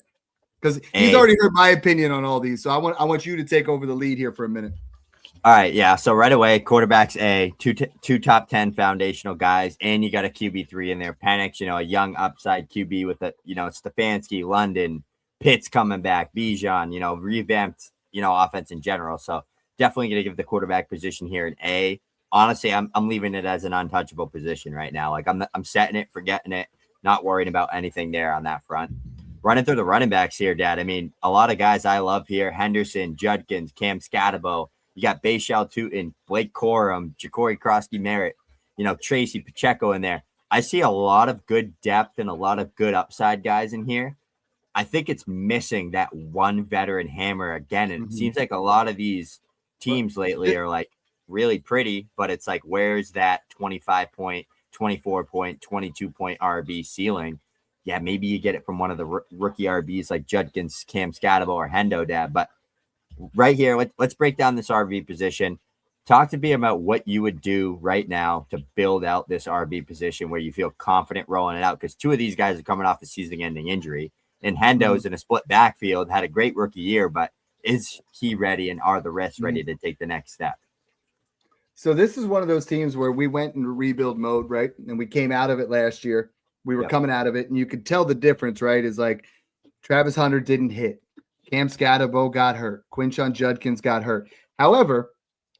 Because he's already heard my opinion on all these. So I want you to take over the lead here for a minute. All right, yeah. So right away, quarterbacks two top 10 foundational guys, and you got a QB3 in there. Penix, a young upside QB with Stefanski, London, Pitts coming back, Bijan, revamped, offense in general. So definitely going to give the quarterback position here an A. Honestly, I'm leaving it as an untouchable position right now. Like I'm setting it, forgetting it, not worrying about anything there on that front. Running through the running backs here, Dad. I mean, a lot of guys I love here: Henderson, Judkins, Cam Scatabo. You got Bayshal Tootin, Blake Corum, Ja'Cory Krosky Merritt, Tracy Pacheco in there. I see a lot of good depth and a lot of good upside guys in here. I think it's missing that one veteran hammer again. And it seems like a lot of these teams lately are like really pretty, but it's like, where's that 25 point, 24 point, 22 point RB ceiling? Yeah, maybe you get it from one of the rookie RBs like Judkins, Cam Scatabo, or Hendo, Dad. But right here, let's break down this RB position. Talk to me about what you would do right now to build out this RB position where you feel confident rolling it out, because 2 of these guys are coming off a season-ending injury. And Hendo's in a split backfield, had a great rookie year, but is he ready, and are the rest ready to take the next step? So this is one of those teams where we went in rebuild mode, right? And we came out of it last year. We were coming out of it, and you could tell the difference, right? Is like Travis Hunter didn't hit. Cam Scatterbo got hurt. Quinshon Judkins got hurt. However,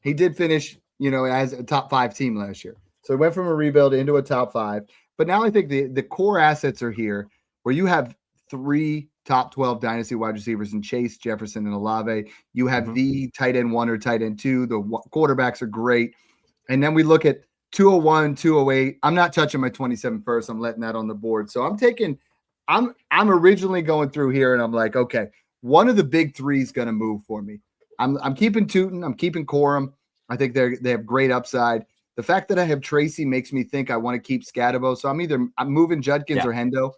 he did finish, as a top 5 team last year. So he went from a rebuild into a top 5. But now I think the core assets are here where you have 3 top 12 dynasty wide receivers in Chase, Jefferson, and Olave. You have the tight end 1 or tight end 2. The quarterbacks are great. And then we look at 201, 208. I'm not touching my 27 first. I'm letting that on the board. So I'm originally going through here and I'm like, okay, one of the big 3 is going to move for me. I'm keeping Tootin. I'm keeping Corum. I think they have great upside. The fact that I have Tracy makes me think I want to keep Scatterbo. So I'm moving Judkins or Hendo.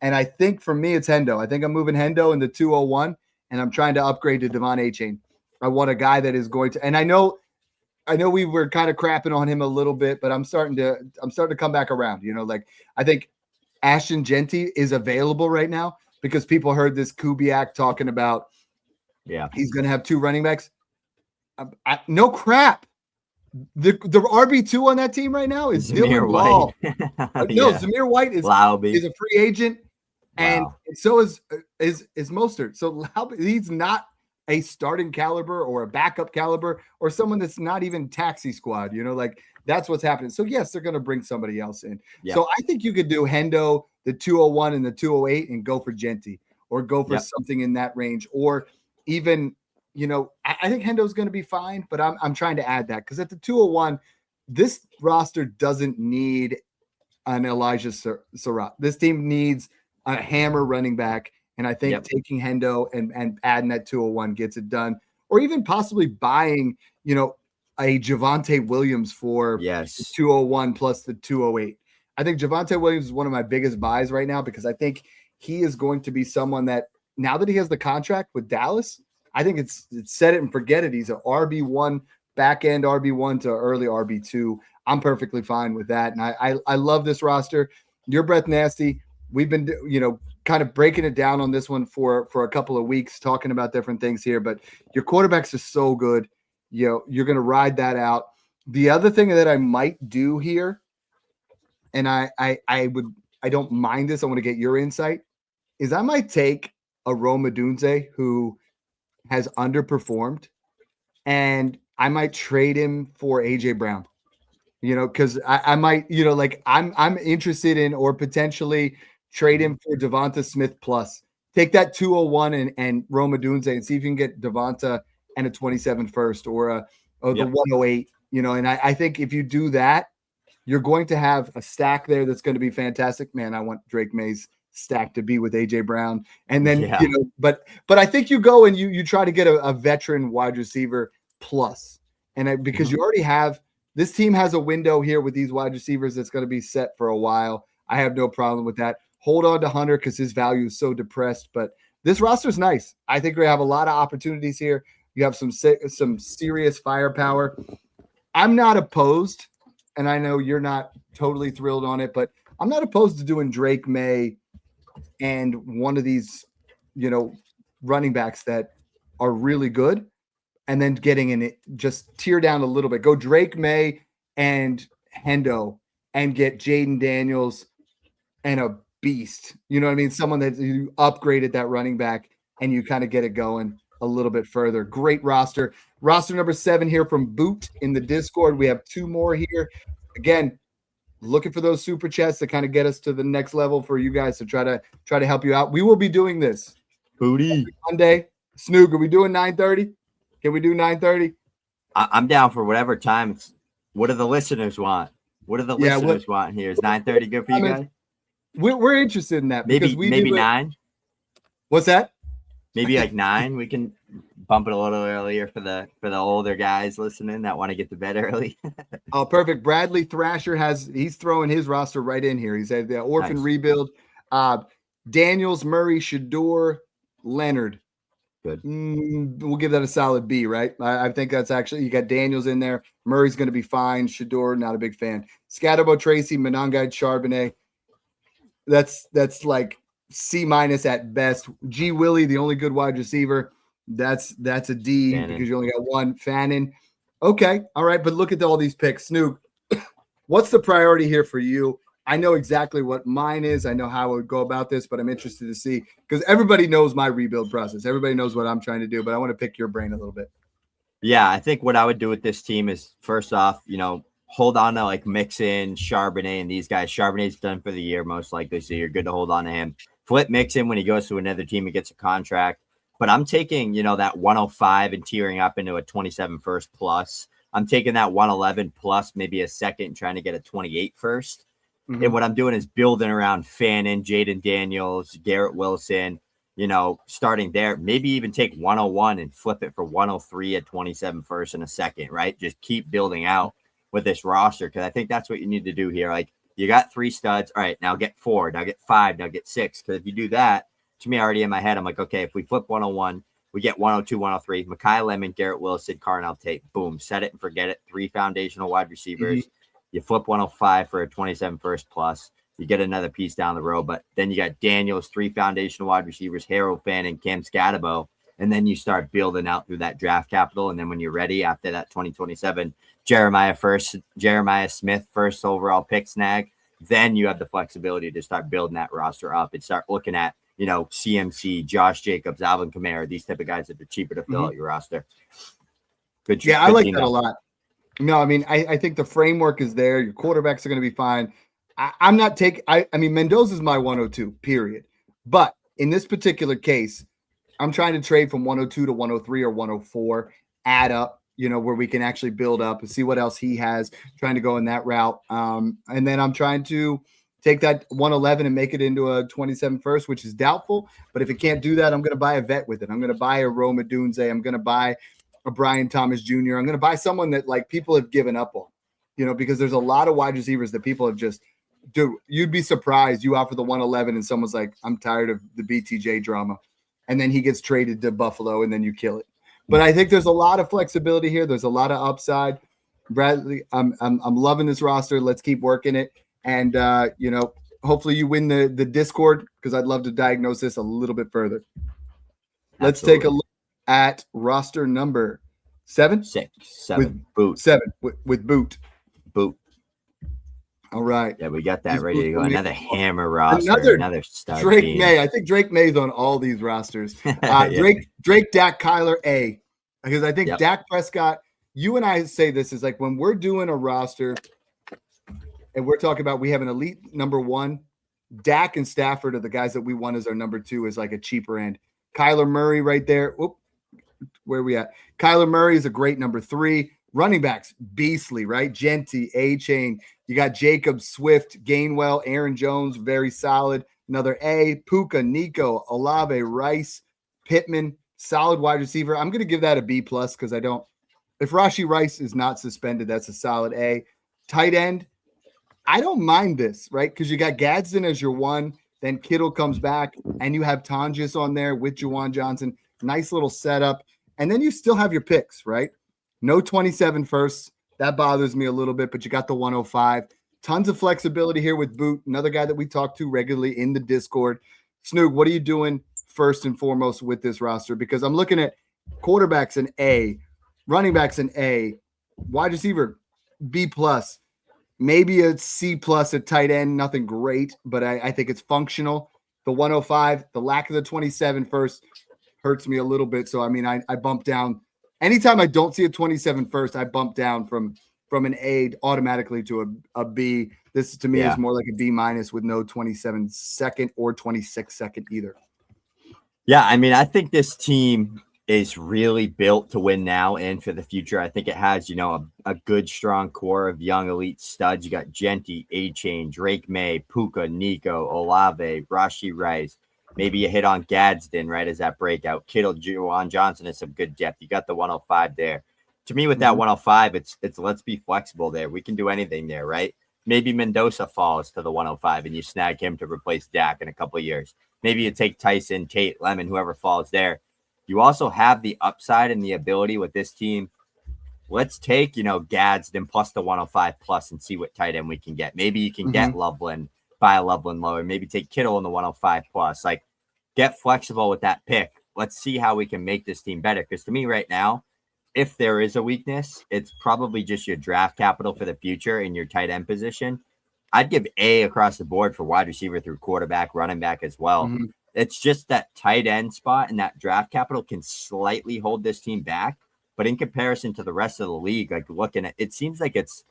And I think for me, it's Hendo. I think I'm moving Hendo in the 201, and I'm trying to upgrade to Devon Achane. I want a guy that is going to, and I know we were kind of crapping on him a little bit, but I'm starting to come back around. I think Ashton Genty is available right now because people heard this Kubiak talking about, he's going to have 2 running backs. No crap. The RB2 on that team right now is Dylan Law. No, Zamir White is a free agent, and so is Mostert. So he's not a starting caliber or a backup caliber or someone that's not even taxi squad. That's what's happening. So yes, they're going to bring somebody else in. So I think you could do Hendo, the 201 and the 208, and go for Genty or go for something in that range, or even. I think Hendo's going to be fine, but I'm trying to add that because at the 201, this roster doesn't need an Elijah Surratt. This team needs a hammer running back, and I think taking Hendo and adding that 201 gets it done, or even possibly buying, a Javonte Williams for the 201 plus the 208. I think Javonte Williams is one of my biggest buys right now because I think he is going to be someone that now that he has the contract with Dallas, I think it's set it and forget it. He's an RB1, back end RB1 to early RB2. I'm perfectly fine with that. And I love this roster. UrBreathNasty. We've been, kind of breaking it down on this one for a couple of weeks, talking about different things here, but your quarterbacks are so good. You're going to ride that out. The other thing that I might do here, and I don't mind this, I want to get your insight, is I might take a Rome Odunze who has underperformed, and I might trade him for AJ Brown, because I might, I'm interested in, or potentially trade him for Devonta Smith plus. Take that 201 and Rome Odunze and see if you can get Devonta and a 27 first or the 108, and I think if you do that, you're going to have a stack there that's going to be fantastic. Man, I want Drake May's stack to be with AJ Brown. And then, but I think you go and you try to get a veteran wide receiver plus. And because you already have, this team has a window here with these wide receivers that's going to be set for a while. I have no problem with that. Hold on to Hunter because his value is so depressed, but this roster is nice. I think we have a lot of opportunities here. You have some serious firepower. I'm not opposed, and I know you're not totally thrilled on it, but I'm not opposed to doing Drake May and one of these, running backs that are really good, and then getting in it, just tear down a little bit. Go Drake May and Hendo and get Jaden Daniels and a beast. You know what I mean? Someone that you upgraded that running back and you kind of get it going a little bit further. Great roster. Roster number 7 here from Boot in the Discord. We have 2 more here. Again, looking for those super chats to kind of get us to the next level for you guys to try to help you out. We will be doing this Booty Monday. Snoog, are we doing 9:30? Can we do 9:30? I'm down for whatever time. What do the listeners want? What do the listeners want here? Is 9:30 good for you guys? We're interested in that. Maybe 9. What's that? Maybe like 9. We can bump it a little earlier for the older guys listening that want to get to bed early. Oh, perfect. Bradley Thrasher he's throwing his roster right in here. He said the orphan rebuild. Daniels, Murray, Shador, Leonard. Good. We'll give that a solid B, right? I think that's actually, you got Daniels in there. Murray's going to be fine. Shador, not a big fan. Scatterbo, Tracy, Monangai, Charbonnet. That's like C- at best. G. Willie, the only good wide receiver. That's a D Fannin. Because you only got one. Fannin. Okay. All right. But look at all these picks. Snoog, what's the priority here for you? I know exactly what mine is. I know how I would go about this, but I'm interested to see because everybody knows my rebuild process. Everybody knows what I'm trying to do, but I want to pick your brain a little bit. Yeah, I think what I would do with this team is first off, hold on to like Mixon, Charbonnet, and these guys. Charbonnet's done for the year most likely, so you're good to hold on to him. Flip Mixon when he goes to another team and gets a contract. But I'm taking, that 105 and tearing up into a 27 first plus. I'm taking that 111 plus maybe a second, trying to get a 28 first. Mm-hmm. And what I'm doing is building around Fannin, Jaden Daniels, Garrett Wilson, starting there. Maybe even take 101 and flip it for 103 at 27 first and a second, right? Just keep building out with this roster because I think that's what you need to do here. Like, you got 3 studs. All right, now get 4, now get 5, now get 6. Because if you do that, to me, already in my head, I'm like, okay, if we flip 101, we get 102, 103, Mekhi Lemon, Garrett Wilson, Carnell Tate, boom, set it and forget it. 3 foundational wide receivers. Mm-hmm. You flip 105 for a 27 first plus. You get another piece down the road, but then you got Daniels, 3 foundational wide receivers, Harold Fannin, Cam Scatabo, and then you start building out through that draft capital. And then when you're ready after that 2027, Jeremiah Smith, first overall pick snag, then you have the flexibility to start building that roster up and start looking at, CMC, Josh Jacobs, Alvin Kamara, these type of guys that are cheaper to fill out your roster. Good. Yeah, I like that a lot. No, I mean, I think the framework is there. Your quarterbacks are going to be fine. I'm not taking – I mean, Mendoza's my 102, period. But in this particular case, I'm trying to trade from 102 to 103 or 104, add up, where we can actually build up and see what else he has, trying to go in that route. And then I'm trying to take that 111 and make it into a 27 first, which is doubtful. But if it can't do that, I'm going to buy a vet with it. I'm going to buy a Rome Odunze. I'm going to buy a Brian Thomas Jr. I'm going to buy someone that like people have given up on, because there's a lot of wide receivers that people have just, dude, you'd be surprised. You offer the 111 and someone's like, I'm tired of the BTJ drama. And then he gets traded to Buffalo and then you kill it. But I think there's a lot of flexibility here. There's a lot of upside. Bradley, I'm loving this roster. Let's keep working it. And, hopefully you win the Discord because I'd love to diagnose this a little bit further. Let's take a look at roster number 7. 6, 7, boot. 7 with boot. All right. Yeah, we got that ready to go. Another hammer roster. Another stud Drake team. May. I think Drake May's on all these rosters. Drake, Dak, Kyler, A. Because I think Dak Prescott, you and I say this is like when we're doing a roster and we're talking about we have an elite number 1, Dak and Stafford are the guys that we want as our number 2 is like a cheaper end. Kyler Murray right there. Where are we at? Kyler Murray is a great number 3. Running backs, beastly, right? Genty, A-Chain. You got Jacobs, Swift, Gainwell, Aaron Jones, very solid. Another A. Puka, Nico, Olave, Rice, Pittman, solid wide receiver. I'm going to give that a B+ because I don't – if Rashee Rice is not suspended, that's a solid A. Tight end, I don't mind this, right? Because you got Gadsden as your 1. Then Kittle comes back, and you have Tonjes on there with Juwan Johnson. Nice little setup. And then you still have your picks, right? No 27 firsts. That bothers me a little bit, but you got the 105. Tons of flexibility here with Boot, another guy that we talk to regularly in the Discord. Snoog, what are you doing first and foremost with this roster? Because I'm looking at quarterbacks an A, running backs an A, wide receiver B+. Maybe a C+ at tight end, nothing great, but I think it's functional. The 105, the lack of the 27 first hurts me a little bit. So, I mean, I bump down. Anytime I don't see a 27 first, I bump down from an A automatically to a B. This to me is more like a B- with no 27 second or 26 second either. Yeah, I mean, I think this team is really built to win now and for the future. I think it has, a good, strong core of young elite studs. You got Genty, A-Chain, Drake May, Puka, Nico, Olave, Rashee Rice. Maybe you hit on Gadsden, right, as that breakout. Kittle, Juwan Johnson is some good depth. You got the 105 there. To me, with that 105, it's let's be flexible there. We can do anything there, right? Maybe Mendoza falls to the 105 and you snag him to replace Dak in a couple of years. Maybe you take Tyson, Tate, Lemon, whoever falls there. You also have the upside and the ability with this team. Let's take, Gadsden plus the 105 plus and see what tight end we can get. Maybe you can get Loveland, buy Loveland lower. Maybe take Kittle in the 105 plus. Like, get flexible with that pick. Let's see how we can make this team better. Because to me right now, if there is a weakness, it's probably just your draft capital for the future in your tight end position. I'd give A across the board for wide receiver through quarterback, running back as well. Mm-hmm. It's just that tight end spot and that draft capital can slightly hold this team back. But in comparison to the rest of the league, like looking at it, seems like it's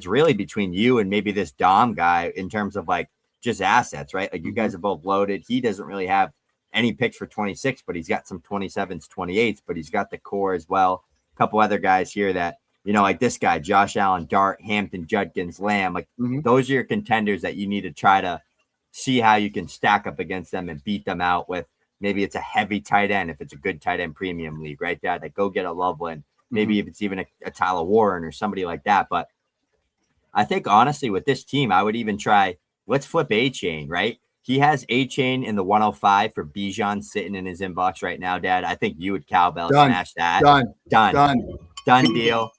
really between you and maybe this Dom guy in terms of like just assets, right? Like you guys are both loaded. He doesn't really have any picks for 26, but he's got some 27s, 28s, but he's got the core as well. A couple other guys here that, you know, like this guy, Josh Allen, Dart, Hampton, Judkins, Lamb, like those are your contenders that you need to try to see how you can stack up against them and beat them out with. Maybe it's a heavy tight end if it's a good tight end premium league, right, Dad? Like go get a Loveland. Maybe if it's even a Tyler Warren or somebody like that. But I think honestly with this team, I would even try, let's flip A-Chain, right? He has A-Chain in the 105 for Bijan sitting in his inbox right now, Dad. I think you would cowbell smash that. Done deal.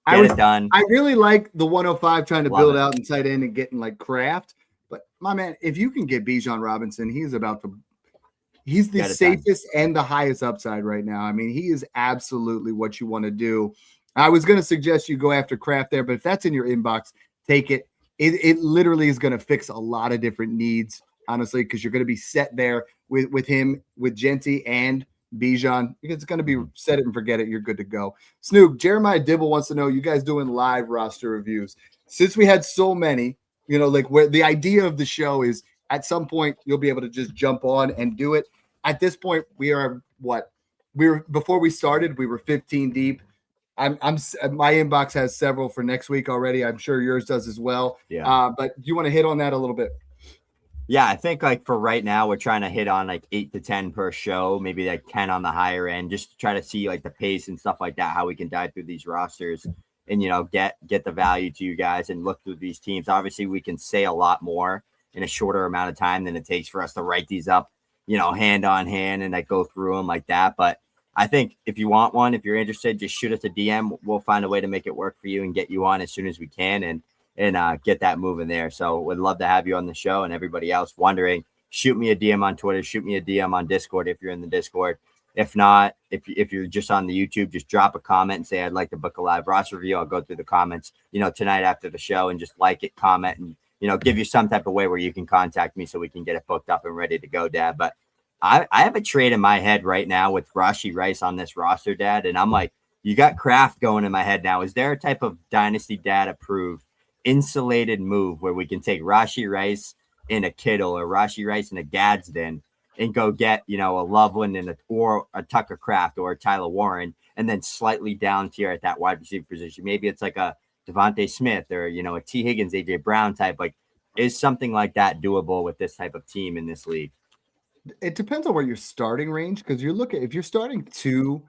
Get it done. I really like the 105 trying to build out and tight end and getting like Kraft. But my man, if you can get Bijan Robinson, he's the safest and the highest upside right now. I mean, he is absolutely what you want to do. I was going to suggest you go after Kraft there, but if that's in your inbox, take it. It literally is going to fix a lot of different needs, honestly, because you're going to be set there with him, with Genty and Bijan. It's going to be set it and forget it. You're good to go. Snoog, Jeremiah Dibble wants to know, you guys doing live roster reviews? Since we had so many, you know, like where the idea of the show is at some point you'll be able to just jump on and do it. At this point, before we started, we were 15 deep. My inbox has several for next week already. I'm sure yours does as well. Yeah. But do you want to hit on that a little bit? Yeah, I think like for right now, we're trying to hit on like 8 to 10 per show, maybe like 10 on the higher end, just to try to see like the pace and stuff like that, how we can dive through these rosters and, you know, get the value to you guys and look through these teams. Obviously, we can say a lot more in a shorter amount of time than it takes for us to write these up, you know, hand on hand and like go through them like that. But I think if you want one, if you're interested, just shoot us a DM. We'll find a way to make it work for you and get you on as soon as we can and get that moving there. So would love to have you on the show. And everybody else wondering, shoot me a DM on Twitter, shoot me a DM on Discord if you're in the Discord. If not, if you're just on the YouTube, just drop a comment and say, I'd like to book a live roster review. I'll go through the comments, you know, tonight after the show and just like it, comment, and, you know, give you some type of way where you can contact me so we can get it booked up and ready to go, Dad. But I have a trade in my head right now with Rashee Rice on this roster, Dad. And I'm like, you got Kraft going in my head now. Is there a type of Dynasty Dad approved insulated move where we can take Rashee Rice in a Kittle or Rashee Rice in a Gadsden and go get, you know, a Loveland or a Tucker Kraft or a Tyler Warren, and then slightly down tier at that wide receiver position? Maybe it's like a Devontae Smith or, you know, a T. Higgins, AJ Brown type. Like, is something like that doable with this type of team in this league? It depends on where your starting range, because if you're starting 2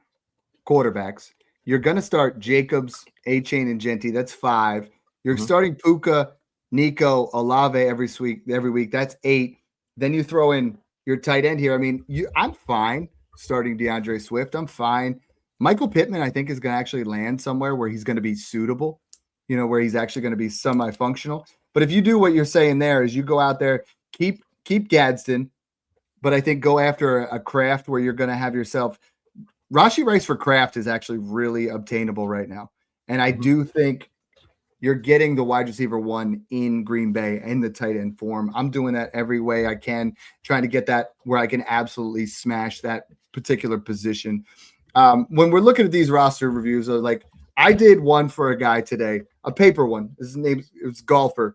quarterbacks, you're going to start Jacobs, A-Chain, and Genty. That's 5. You're starting Puka, Nico, Olave every week. That's 8. Then you throw in your tight end here. I mean, I'm fine starting DeAndre Swift. I'm fine. Michael Pittman, I think, is going to actually land somewhere where he's going to be suitable, you know, where he's actually going to be semi-functional. But if you do what you're saying there is you go out there, keep Gadsden, but I think go after a Kraft where you're going to have yourself. Rashee Rice for Kraft is actually really obtainable right now. And I do think you're getting the wide receiver 1 in Green Bay in the tight end form. I'm doing that every way I can, trying to get that where I can absolutely smash that particular position. When we're looking at these roster reviews, like I did one for a guy today, a paper one. His name is Golfer.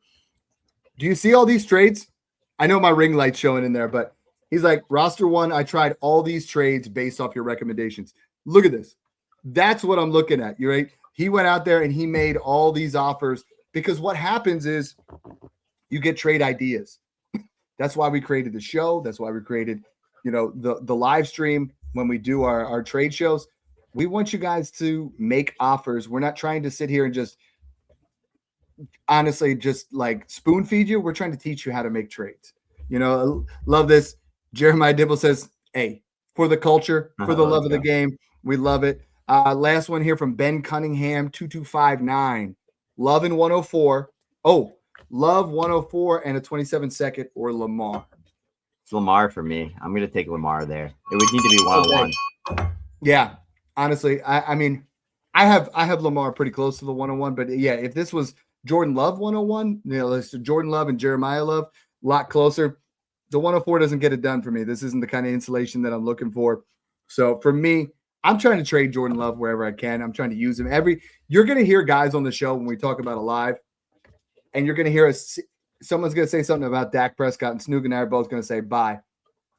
Do you see all these trades? I know my ring light's showing in there, but he's like, roster 1, I tried all these trades based off your recommendations. Look at this. That's what I'm looking at. You're right. He went out there and he made all these offers, because what happens is you get trade ideas. That's why we created the show. That's why we created, you know, the live stream when we do our trade shows. We want you guys to make offers. We're not trying to sit here and just honestly just like spoon feed you. We're trying to teach you how to make trades. You know, love this. Jeremiah Dibble says, hey, for the culture, for the love of the game, we love it. Last one here from Ben Cunningham, 2259. Love in 104. Oh, Love 104 and a 27-second or Lamar. It's Lamar for me. I'm going to take Lamar there. It would need to be 101. Yeah, honestly, I mean, I have Lamar pretty close to the 101, but yeah, if this was Jordan Love 101. It's Jordan Love and Jeremiah Love, a lot closer. The 104 doesn't get it done for me. This isn't the kind of insulation that I'm looking for. So for me, I'm trying to trade Jordan Love wherever I can. I'm trying to use him. You're going to hear guys on the show when we talk about a live, and you're going to hear us. Someone's going to say something about Dak Prescott, and Snoog and I are both going to say, bye.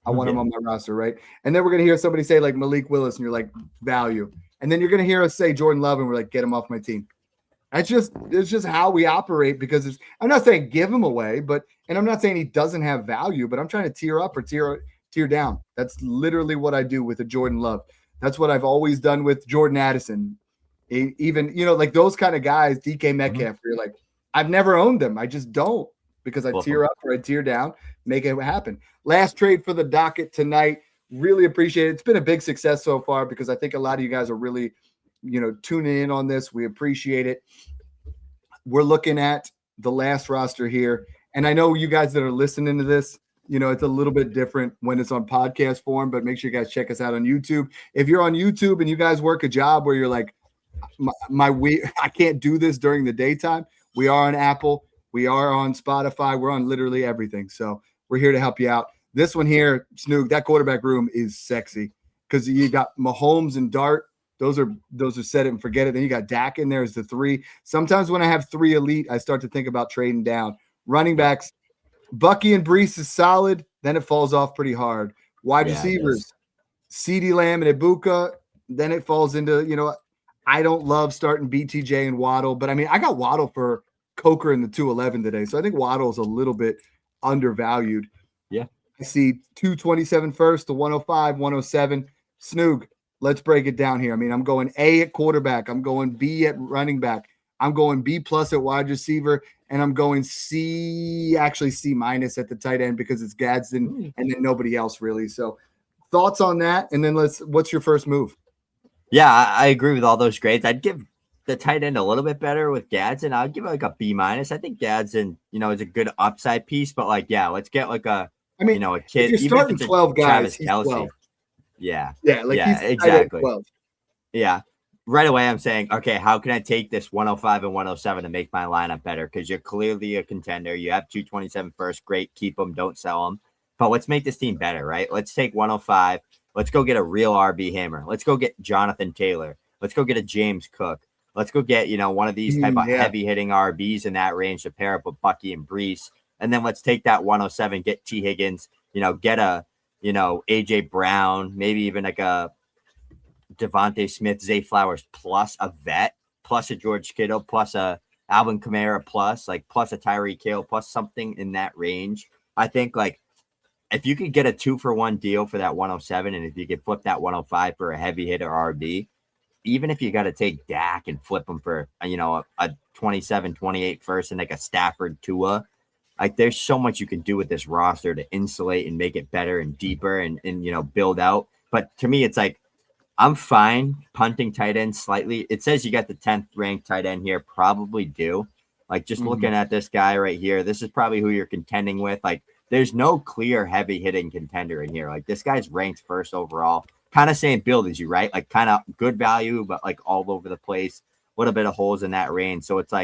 I want him on my roster, right? And then we're going to hear somebody say like Malik Willis, and you're like, value. And then you're going to hear us say Jordan Love, and we're like, get him off my team. It's just how we operate, because I'm not saying give him away, and I'm not saying he doesn't have value, but I'm trying to tier up or tier down. That's literally what I do with a Jordan Love. That's what I've always done with Jordan Addison. Even, like those kind of guys, DK Metcalf, where you're like, I've never owned them. I just don't, because I tier up or I tier down, make it happen. Last trade for the docket tonight. Really appreciate it. It's been a big success so far, because I think a lot of you guys are really, tuning in on this. We appreciate it. We're looking at the last roster here. And I know you guys that are listening to this, it's a little bit different when it's on podcast form, but make sure you guys check us out on YouTube. If you're on YouTube and you guys work a job where you're like, I can't do this during the daytime, we are on Apple. We are on Spotify. We're on literally everything. So we're here to help you out. This one here, Snoog, that quarterback room is sexy, because you got Mahomes and Dart. Those are set it and forget it. Then you got Dak in there as the 3. Sometimes when I have 3 elite, I start to think about trading down. Running backs, Bucky and Brees is solid. Then it falls off pretty hard. Wide receivers, CeeDee Lamb and Ibuka. Then it falls into, I don't love starting BTJ and Waddle, but I mean, I got Waddle for Coker in the 211 today. So I think Waddle is a little bit undervalued. Yeah. I see 227 first, the 105, 107. Snoog, let's break it down here. I mean, I'm going A at quarterback. I'm going B at running back. I'm going B+ at wide receiver. And I'm going C minus at the tight end, because it's Gadsden and then nobody else really. So thoughts on that? And then what's your first move? Yeah, I agree with all those grades. I'd give the tight end a little bit better with Gadsden. I'd give it like a B-. I think Gadsden, is a good upside piece, but let's get like a kid. If you're starting 12 guys, he's 12. Yeah. Yeah, he's exactly. 12. Yeah. Right away, I'm saying, okay, how can I take this 105 and 107 to make my lineup better? Because you're clearly a contender. You have 227 first. Great. Keep them. Don't sell them. But let's make this team better, right? Let's take 105. Let's go get a real RB hammer. Let's go get Jonathan Taylor. Let's go get a James Cook. Let's go get, one of these type of heavy-hitting RBs in that range to pair up with Bucky and Brees. And then let's take that 107, get T. Higgins, get a, A.J. Brown, maybe even like a Devontae Smith, Zay Flowers, plus a vet, plus a George Kittle, plus a Alvin Kamara, plus a Tyreek Hill, plus something in that range. I think if you could get a 2-for-1 deal for that 107, and if you could flip that 105 for a heavy hitter RB, even if you got to take Dak and flip him for, a 27, 28 first and like a Stafford Tua, there's so much you can do with this roster to insulate and make it better and deeper and build out. But to me, it's I'm fine punting tight end slightly. It says you got the 10th ranked tight end here. Probably do. Looking at this guy right here, this is probably who you're contending with. There's no clear heavy hitting contender in here. This guy's ranked first overall. Kind of same build as you, right? Kind of good value, but all over the place. A little bit of holes in that range. So it's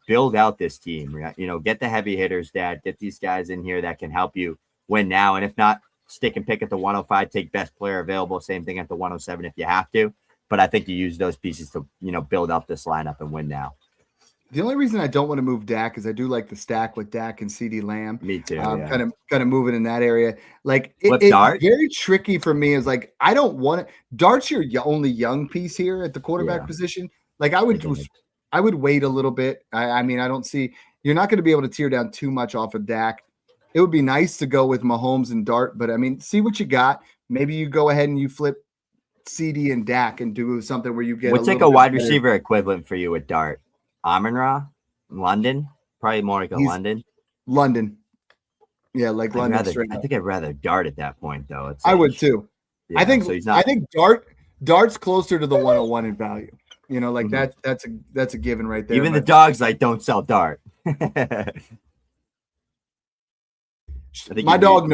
build out this team. Right? Get the heavy hitters, Dad. Get these guys in here that can help you win now. And if not, stick and pick at the 105. Take best player available. Same thing at the 107 if you have to. But I think you use those pieces to build up this lineup and win now. The only reason I don't want to move Dak is I do like the stack with Dak and CeeDee Lamb. Me too. Kind of moving in that area. Dart? Very tricky for me is I don't want it. Dart's your only young piece here at the quarterback position. I would wait a little bit. I mean, I don't see you're not going to be able to tear down too much off of Dak. It would be nice to go with Mahomes and Dart, but I mean, see what you got. Maybe you go ahead and you flip CD and Dak and do something where you get. What's a wide receiver equivalent for you with Dart? Amon-Ra, London, probably more like London. London, yeah, London. I think I'd rather Dart at that point, though. I would too. Yeah, I think Dart's closer to the 101 in value. That's a given right there. Even the dogs don't sell Dart. My dog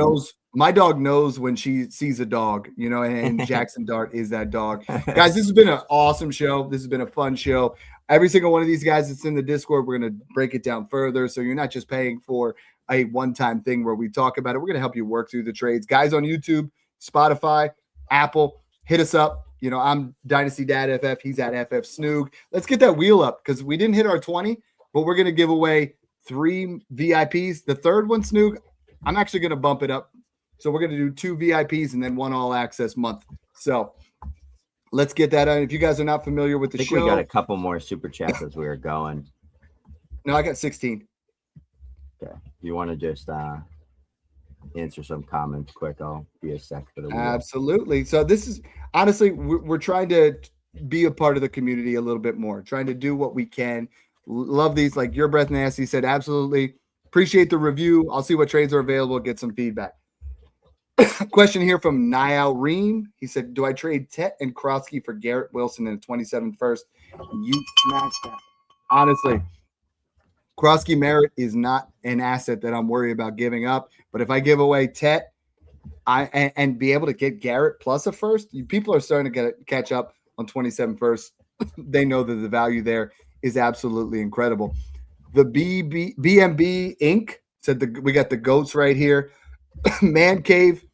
knows when she sees a dog, and Jackson Dart is that dog. Guys, this has been an awesome show. This has been a fun show. every single one of these guys that's in the Discord, we're going to break it down further. So you're not just paying for a one-time thing where we talk about it. We're going to help you work through the trades. Guys on YouTube, Spotify, Apple, hit us up. You know, I'm Dynasty Dad FF. He's at FF Snoog. Let's get that wheel up because we didn't hit our 20, but we're going to give away 3 VIPs. The third one, Snoog, I'm actually going to bump it up. So we're going to do 2 VIPs and then 1 all-access month. So let's get that on. If you guys are not familiar with the show. We got a couple more super chats as we were going. No, I got 16. Okay. You want to just answer some comments quick? I'll be a sec for the wheel. Absolutely. So this is honestly, we're trying to be a part of the community a little bit more, trying to do what we can. Love these. Like UrBreathNasty said, absolutely. Appreciate the review. I'll see what trades are available, get some feedback. Question here from Niall Ream. He said, do I trade Tet and Krotsky for Garrett Wilson in the 27th first? You smashed that. Honestly, Krotsky Merritt is not an asset that I'm worried about giving up. But if I give away Tet and be able to get Garrett plus a first, people are starting to catch up on 27 first. They know that the value there is absolutely incredible. The BMB Inc. said we got the goats right here. Man Cave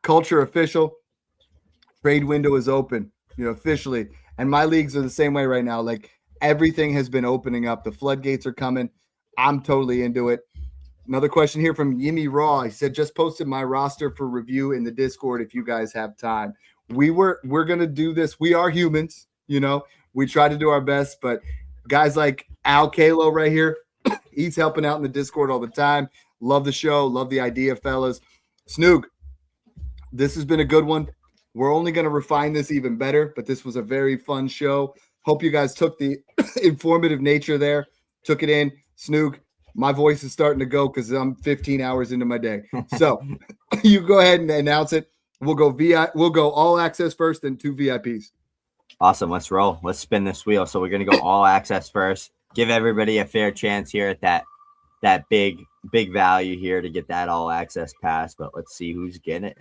Culture official. Trade window is open, officially. And my leagues are the same way right now. Like everything has been opening up. The floodgates are coming. I'm totally into it. Another question here from Yimmy Raw. He said, just posted my roster for review in the Discord if you guys have time. We're going to do this. We are humans, we try to do our best, but guys like Al Kalo right here, he's helping out in the Discord all the time. Love the show. Love the idea, fellas. Snoog, this has been a good one. We're only going to refine this even better, but this was a very fun show. Hope you guys took the informative nature there, took it in. Snoog, my voice is starting to go because I'm 15 hours into my day. So you go ahead and announce it. We'll go all access first, then 2 VIPs. Awesome. Let's roll. Let's spin this wheel. So we're going to go all access first. Give everybody a fair chance here at that big value here to get that all access pass. But let's see who's getting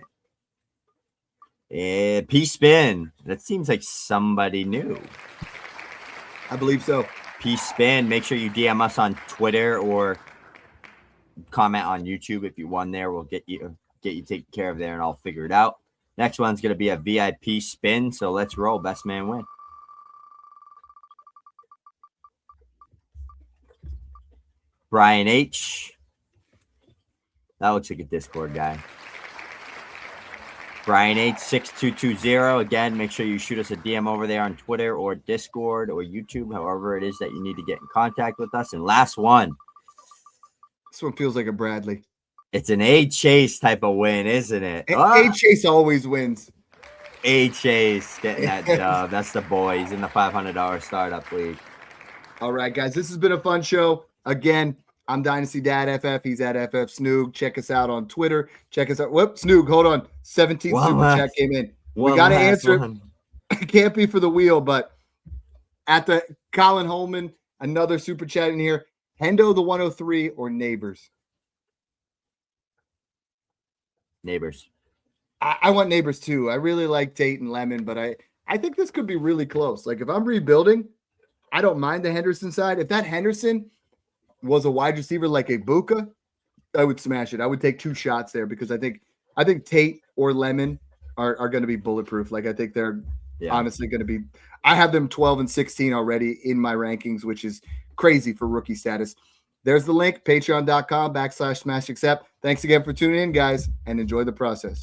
it. P spin. That seems like somebody new. I believe so. P spin. Make sure you DM us on Twitter or comment on YouTube if you won there. We'll get you taken care of there, and I'll figure it out. Next one's going to be a VIP spin, so let's roll. Best man win. Brian H. That looks like a Discord guy. Brian H. 6220. Again, make sure you shoot us a DM over there on Twitter or Discord or YouTube, however it is that you need to get in contact with us. And last one. This one feels like a Bradley. It's an A Chase type of win, isn't it? A Chase always wins. A Chase getting that dub. That's the boy. He's in the $500 startup league. All right, guys. This has been a fun show. Again, I'm Dynasty Dad FF. He's at FF Snoog. Check us out on Twitter. Check us out. Whoop, Snoog, hold on. 17th super chat came in. We got to answer it. It can't be for the wheel, but at the Colin Holman, another super chat in here. Hendo the 103 or Neighbors? Neighbors. I want Neighbors too. I really like Tate and Lemon, but I think this could be really close. Like if I'm rebuilding, I don't mind the Henderson side. If that Henderson was a wide receiver like a Buka, I would smash it. I would take 2 shots there because I think Tate or Lemon are going to be bulletproof. Like I think they're honestly going to be. I have them 12 and 16 already in my rankings, which is crazy for rookie status. There's the link, patreon.com/smash accept. Thanks again for tuning in, guys, and enjoy the process.